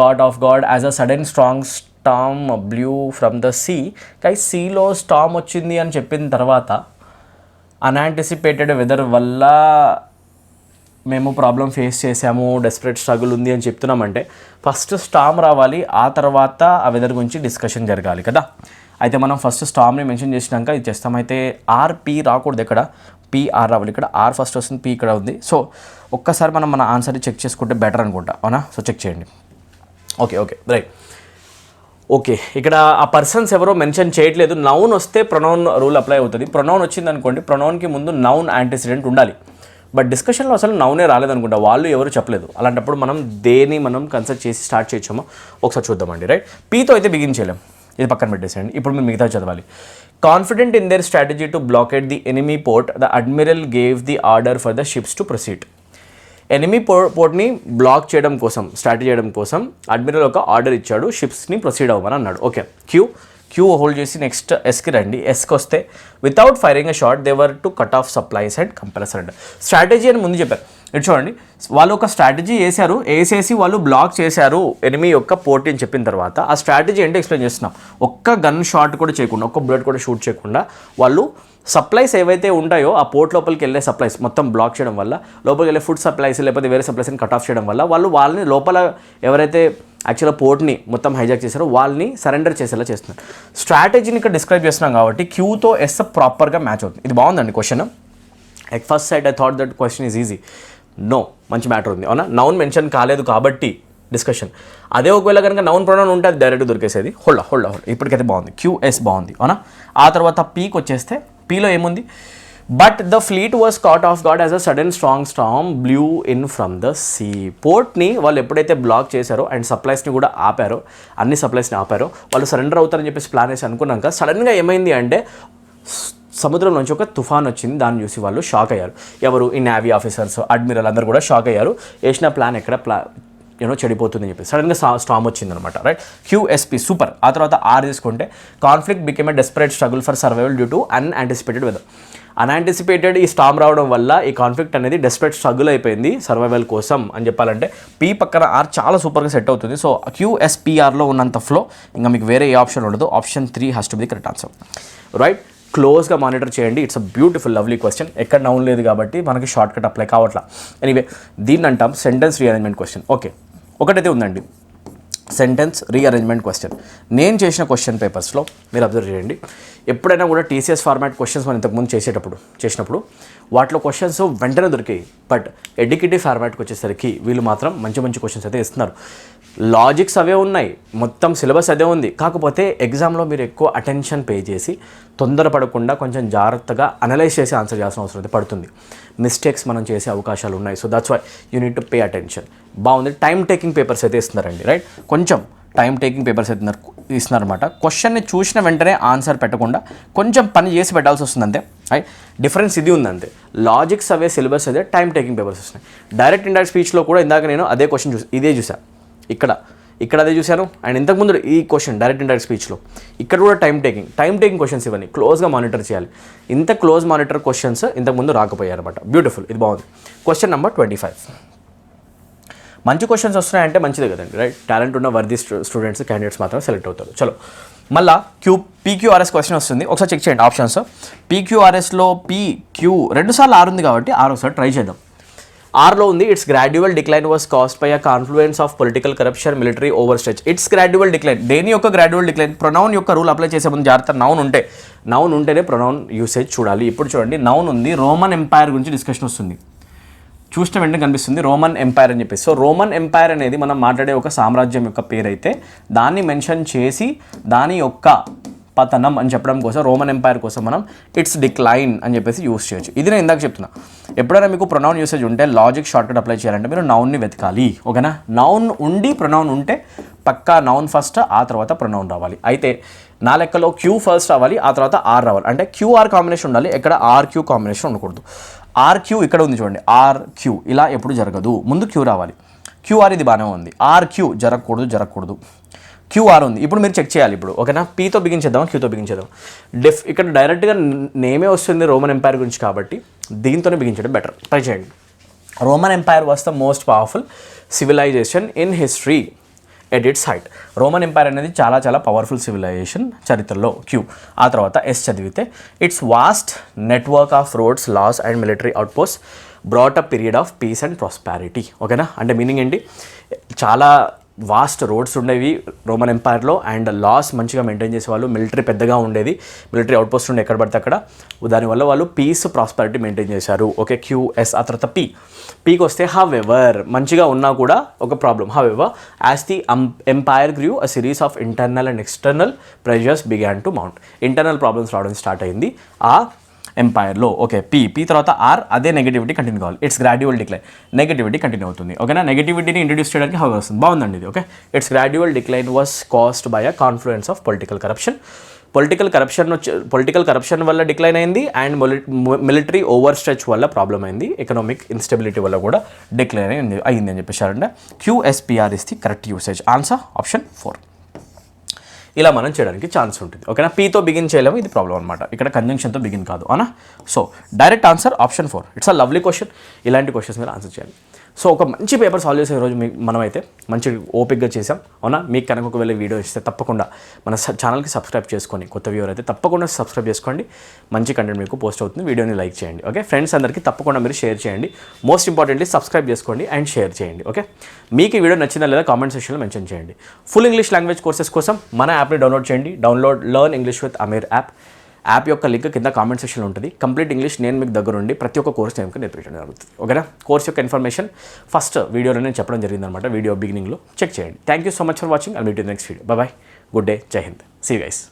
caught off guard as a sudden strong storm blew from the sea. కానీ సీలో storm వచ్చింది అని చెప్పిన తర్వాత అన్యాంటిసిపేటెడ్ వెదర్ వల్ల మేము ప్రాబ్లం ఫేస్ చేసాము, డెస్పరేట్ స్ట్రగుల్ ఉంది అని చెప్తున్నామంటే ఫస్ట్ స్టామ్ రావాలి, ఆ తర్వాత ఆ వెదర్ గురించి డిస్కషన్ జరగాలి కదా. అయితే మనం ఫస్ట్ స్టామ్ని మెన్షన్ చేసినాక ఇది చేస్తాం. అయితే ఆర్పి రాకూడదు, ఇక్కడ పిఆర్ రావాలి. ఇక్కడ ఆర్ ఫస్ట్ వస్తుంది, పి ఇక్కడ ఉంది. సో ఒక్కసారి మనం మన ఆన్సర్ని చెక్ చేసుకుంటే బెటర్ అనుకుంటా, అవునా? సో చెక్ చేయండి. Okay right. ఓకే ఇక్కడ ఆ పర్సన్స్ ఎవరో మెన్షన్ చేయట్లేదు. నౌన్ వస్తే ప్రొనౌన్ రూల్ అప్లై అవుతుంది. ప్రొనౌన్ వచ్చింది అనుకోండి, ప్రొనౌన్కి ముందు నౌన్ యాంటిసిడెంట్ ఉండాలి. బట్ డిస్కషన్లో అసలు నౌనే రాలేదనుకుంటా, వాళ్ళు ఎవరు చెప్పలేదు. అలాంటప్పుడు మనం దేని మనం కన్సల్ట్ చేసి స్టార్ట్ చేయొచ్చామో ఒకసారి చూద్దామండి రైట్. పీతో అయితే బిగిన్ చేయలేం, ఇది పక్కన పెట్టేసేయండి. ఇప్పుడు మీరు మిగతా చదవాలి. Confident in their strategy to blockade the enemy port the admiral gave the order for the ships to proceed. Enemy పోర్ట్ని బ్లాక్ చేయడం కోసం, స్టార్ట్ చేయడం కోసం అడ్మిరల్ ఒక ఆర్డర్ ఇచ్చాడు, షిప్స్ని ప్రొసీడ్ అవ్వమని అన్నాడు. ఓకే క్యూ హోల్డ్ చేసి నెక్స్ట్ ఎస్కి రండి. ఎస్కి వస్తే without firing a shot they were to cut off supplies and compel surrender. Strategy అని ముందు చెప్పారు. ఇటు చూడండి, వాళ్ళు ఒక స్ట్రాటజీ వేసేసి వాళ్ళు బ్లాక్ చేశారు ఎనిమీ యొక్క పోర్ట్ అని చెప్పిన తర్వాత ఆ స్ట్రాటజీ ఏంటో ఎక్స్ప్లెయిన్ చేస్తున్నాం. ఒక్క గన్ షాట్ కూడా చేయకుండా, ఒక్క బుల్లెట్ కూడా షూట్ చేయకుండా వాళ్ళు సప్లైస్ ఏవైతే ఉంటాయో ఆ పోర్ట్ లోపలికి వెళ్ళే సప్లైస్ మొత్తం బ్లాక్ చేయడం వల్ల, లోపలికి వెళ్ళే ఫుడ్ సప్లైస్ లేకపోతే వేరే సప్లైస్ని కట్ ఆఫ్ చేయడం వల్ల వాళ్ళని లోపల ఎవరైతే యాక్చువల్గా పోర్ట్ని మొత్తం హైజాక్ చేశారో వాళ్ళని సరెండర్ చేసేలా చేస్తున్నారు. స్ట్రాటజీని ఇక్కడ డిస్క్రైబ్ చేస్తున్నాం కాబట్టి క్యూతో ఎస్ ప్రాపర్గా మ్యాచ్ అవుతుంది. ఇది బాగుందండి question. At first sight I thought that question is easy. No, మంచి మ్యాటర్ ఉంది అవునా. నౌన్ మెన్షన్ కాలేదు కాబట్టి డిస్కషన్. అదే ఒకవేళ కనుక నౌన్ ప్రొనౌన్ ఉంటే అది డైరెక్ట్ దొరికేసేది. హోల్డ్ ఇప్పటికైతే బాగుంది. క్యూఎస్ బాగుంది అవునా. ఆ తర్వాత పీకి వచ్చేస్తే పీలో ఏముంది? But the fleet was caught off guard as a sudden strong storm blew in from the sea. పోర్ట్ని వాళ్ళు ఎప్పుడైతే బ్లాక్ చేశారో అండ్ సప్లైస్ని కూడా ఆపారో, అన్ని సప్లైస్ని ఆపారో, వాళ్ళు సరెండర్ అవుతారని చెప్పేసి ప్లాన్ వేసి అనుకున్నాక సడన్గా ఏమైంది అంటే సముద్రం నుంచి ఒక తుఫాన్ వచ్చింది. దాన్ని చూసి వాళ్ళు షాక్ అయ్యారు. ఎవరు? ఈ నేవీ ఆఫీసర్స్, అడ్మిరల్ అందరూ కూడా షాక్ అయ్యారు. వేసిన ప్లాన్ ఎక్కడ చెడిపోతుందని చెప్పి సడన్గా స్టామ్ వచ్చిందనమాట రైట్. క్యూఎస్పీ సూపర్. ఆ తర్వాత ఆర్ తీసుకుంటే conflict became a desperate struggle for survival due to unanticipated weather. Unanticipated ఈ స్టామ్ రావడం వల్ల ఈ కాన్ఫ్లిక్ట్ అనేది డెస్పరేట్ స్ట్రగుల్ అయిపోయింది సర్వైవల్ కోసం అని చెప్పాలంటే పీ పక్కన ఆర్ చాలా సూపర్గా సెట్ అవుతుంది. సో క్యూఎస్పీఆర్లో ఉన్నంత ఫ్లో ఇంకా మీకు వేరే ఏ ఆప్షన్ ఉండదు. Option 3 has to be the correct answer right. క్లోజ్గా మానిటర్ చేయండి. It's a beautiful lovely question. ఎక్కడ నౌన్ లేదు కాబట్టి మనకి షార్ట్ కట్ అప్లై కావట్లా. ఎనీవే దీన్ని అంటాం సెంటెన్స్ రీఅరేంజ్మెంట్ క్వశ్చన్. ఓకే ఒకటైతే ఉందండి, సెంటెన్స్ రీఅరేంజ్మెంట్ క్వశ్చన్. నేను చేసిన క్వశ్చన్ పేపర్స్లో మీరు అబ్జర్వ్ చేయండి, ఎప్పుడైనా కూడా టీసీఎస్ ఫార్మాట్ క్వశ్చన్స్ మనం ఇంతకుముందు చేసినప్పుడు వాటిలో క్వశ్చన్స్ వెంటనే దొరికాయి. బట్ ఎడ్యుకేటివ్ ఫార్మాట్కి వచ్చేసరికి వీళ్ళు మాత్రం మంచి మంచి క్వశ్చన్స్ అయితే ఇస్తున్నారు. లాజిక్స్ అవే ఉన్నాయి, మొత్తం సిలబస్ అదే ఉంది. కాకపోతే ఎగ్జామ్లో మీరు ఎక్కువ అటెన్షన్ పే చేసి తొందరపడకుండా కొంచెం జాగ్రత్తగా అనలైజ్ చేసి ఆన్సర్ చేయాల్సిన అవసరం అయితే పడుతుంది. మిస్టేక్స్ మనం చేసే అవకాశాలు ఉన్నాయి. So that's why you need to pay attention. బాగుంది. టైం టేకింగ్ పేపర్స్ అయితే ఇస్తున్నారండి, రైట్? కొంచెం టైం టేకింగ్ పేపర్స్ అయితే ఇస్తున్నారన్నమాట. క్వశ్చన్ని చూసిన వెంటనే ఆన్సర్ పెట్టకుండా కొంచెం పని చేసి పెట్టాల్సి వస్తుంది అంతే, రైట్? డిఫరెన్స్ ఇది ఉందంతే. లాజిక్స్ అవే, సిలబస్ అదే, టైం టేకింగ్ పేపర్స్ వస్తున్నాయి. డైరెక్ట్ ఇండైరెక్ట్ స్పీచ్లో కూడా ఇందాక నేను అదే క్వశ్చన్ ఇదే చూసాను, ఇక్కడ అదే చూశాను. అండ్ ఇంతకుముందు ఈ క్వశ్చన్ డైరెక్ట్ ఇండైరెక్ట్ స్పీచ్లో ఇక్కడ కూడా టైం టేకింగ్ క్వశ్చన్స్ ఇవన్నీ క్లోజ్గా మానిటర్ చేయాలి. ఇంత క్లోజ్ మానిటర్ క్వశ్చన్స్ ఇంతకుముందు రాకపోయారు అనమాట. బ్యూటిఫుల్, ఇది బాగుంది. Question number 25. మంచి క్వశ్చన్స్ వస్తున్నాయంటే మంచిదే కదండి, రైట్? టాలెంట్ ఉన్న వర్ది స్టూడెంట్స్, క్యాండిడేట్స్ మాత్రం సెలెక్ట్ అవుతారు. చలో, మళ్ళీ పీక్యూఆర్ఎస్ క్వశ్చన్ వస్తుంది, ఒకసారి చెక్ చేయండి ఆప్షన్స్. పీక్యూఆర్ఎస్లో పీక్యూ 2 సార్లు ఆర్ ఉంది కాబట్టి ఆర్ ఒకసారి ట్రై చేద్దాం. ఆర్లో ఉంది, it's gradual decline was caused by a confluence of political corruption, military over stretch. It's gradual decline. దేని యొక్క గ్రాడ్యువల్ డిక్లైన్? ప్రొనౌన్ యొక్క రూల్ అప్లై చేసే ముందు జాగ్రత్త. నౌన్ ఉంటేనే ప్రొనౌన్ యూసేజ్ చూడాలి. ఇప్పుడు చూడండి, నౌన్ ఉంది, రోమన్ ఎంపైర్ గురించి డిస్కషన్ వస్తుంది. చూసిన వెంటనే కనిపిస్తుంది రోమన్ ఎంపైర్ అని చెప్పేసి. సో రోమన్ ఎంపైర్ అనేది మనం మాట్లాడే ఒక సామ్రాజ్యం యొక్క పేరైతే దాన్ని మెన్షన్ చేసి దాని యొక్క పతనం అని చెప్పడం కోసం, రోమన్ ఎంపైర్ కోసం మనం ఇట్స్ డిక్లైన్ అని చెప్పేసి యూస్ చేయొచ్చు. ఇది నేను ఇందాక చెప్తున్నా. ఎప్పుడైనా మీకు ప్రొనౌన్ యూసేజ్ ఉంటే లాజిక్ షార్ట్కట్ అప్లై చేయాలంటే మీరు నౌన్ని వెతకాలి, ఓకేనా? నౌన్ ఉండి ప్రొనౌన్ ఉంటే పక్కా నౌన్ ఫస్ట్, ఆ తర్వాత ప్రొనౌన్ రావాలి. అయితే నా లెక్కలో క్యూ ఫస్ట్ రావాలి, ఆ తర్వాత ఆర్ రావాలి. అంటే క్యూఆర్ కాంబినేషన్ ఉండాలి, ఎక్కడ ఆర్క్యూ కాంబినేషన్ ఉండకూడదు. ఆర్క్యూ ఇక్కడ ఉంది చూడండి, ఆర్క్యూ ఇలా ఎప్పుడు జరగదు, ముందు క్యూ రావాలి. క్యూఆర్ ఇది బాగానే ఉంది, ఆర్క్యూ జరగకూడదు. క్యూఆర్ ఉంది. ఇప్పుడు మీరు చెక్ చేయాలి ఇప్పుడు, ఓకేనా? పీతో బిగించేద్దాం, క్యూతో బిగించేద్దాం. ఇక్కడ డైరెక్ట్గా నేమే వస్తుంది రోమన్ ఎంపైర్ గురించి కాబట్టి దీంతోనే బిగించడం బెటర్. ట్రై చేయండి. Roman empire was the most powerful civilisation in history at its height. Roman empire అనేది చాలా పవర్ఫుల్ సివిలైజేషన్ చరిత్రలో. క్యూ. ఆ తర్వాత ఎస్ చదివితే it's vast network of roads, laws and military outpost brought a period of peace and prosperity. ఓకేనా? అంటే meaning ఏంటి? చాలా వాస్ట్ రోడ్స్ ఉండేవి రోమన్ ఎంపైర్లో, అండ్ లాస్ మంచిగా మెయింటైన్ చేసేవాళ్ళు. మిలిటరీ పెద్దగా ఉండేది, మిలిటరీ అవుట్పోస్ట్ ఉండే ఎక్కడ పడితే అక్కడ. దానివల్ల వాళ్ళు పీస్, ప్రాస్పారిటీ మెయింటైన్ చేశారు. Okay, Q S. ఆ తర్వాత పీకి వస్తే హవెవర్, మంచిగా ఉన్నా కూడా ఒక problem. However as the empire grew a series of internal and external pressures began to mount. Internal problems రావడం స్టార్ట్ అయింది ఆ ఎంపైర్లో. ఓకే, పీ తర్వాత ఆర్, అదే నెగిటివిటీ కంటిన్యూ కావాలి. It's gradual decline, negativity continue అవుతుంది. ఓకేనా? నెగిటివిటీని ఇంట్రడ్యూస్ చేయడానికి హౌ వస్తుంది, బాగుందండి ఇది. Okay, it's gradual decline was caused by a confluence of political corruption వల్ల డిక్లైన్ అయింది, అండ్ మిలిటరీ ఓవర్ స్ట్రెచ్ వల్ల ప్రాబ్లం అయింది, ఎకనామిక్ ఇన్స్టెబిలిటీ వల్ల కూడా డిక్లైన్ అయింది అని చెప్పేశారంటే QSPR is the correct usage. Answer option 4. ఇలా మనం చేయడానికి ఛాన్స్ ఉంటుంది. ఓకేనా? పీతో బిగిన్ చేయలేము, ఇది ప్రాబ్లం అనమాట. ఇక్కడ కంజంక్షన్తో బిగిన్ కాదు, అవునా? So direct answer option 4. It's a lovely question. ఇలాంటి క్వశ్చన్స్ మీరు ఆన్సర్ చేయాలి. సో ఒక మంచి పేపర్ సాల్వ్ చేసే ఈరోజు మనమైతే మంచి ఓపిక్గా చేసాం, అవునా? మీకు కనుక ఒకవేళ వీడియో ఇస్తే తప్పకుండా మన ఛానల్కి సబ్స్క్రైబ్ చేసుకొని, కొత్త వ్యూవర్ అయితే తప్పకుండా సబ్స్క్రైబ్ చేసుకోండి. మంచి కంటెంట్ మీకు పోస్ట్ అవుతుంది. వీడియోని లైక్ చేయండి. ఓకే, ఫ్రెండ్స్ అందరికీ తప్పకుండా మీరు షేర్ చేయండి. మోస్ట్ ఇంపార్టెంట్లీ సబ్స్క్రైబ్ చేసుకోండి అండ్ షేర్ చేయండి. ఓకే, మీకు ఈ వీడియో నచ్చిందా లేదా కామెంట్ సెక్షన్లో మెన్షన్ చేయండి. ఫుల్ ఇంగ్లీష్ లాంగ్వేజ్ కోర్సెస్ కోసం మన యాప్ని డౌన్లోడ్ చేయండి. Learn English with Aamir app యొక్క లింక్ కింద కామెంట్ సెక్షన్లో ఉంటుంది. కంప్లీట్ ఇంగ్లీష్ నేను మీకు దగ్గరుండి ప్రతి ఒక్క కోర్స్ నేను నేర్పించడం జరుగుతుంది. ఓకేనా? కోర్స్ యొక్క ఇన్ఫర్మేషన్ ఫస్ట్ వీడియోలో నేను చెప్పడం జరిగిందనమాట. వీడియో బిగినింగ్లో చెక్ చేయండి. Thank you so much for watching. I'll meet you next video. By. Good day. జై హింద్. See you guys.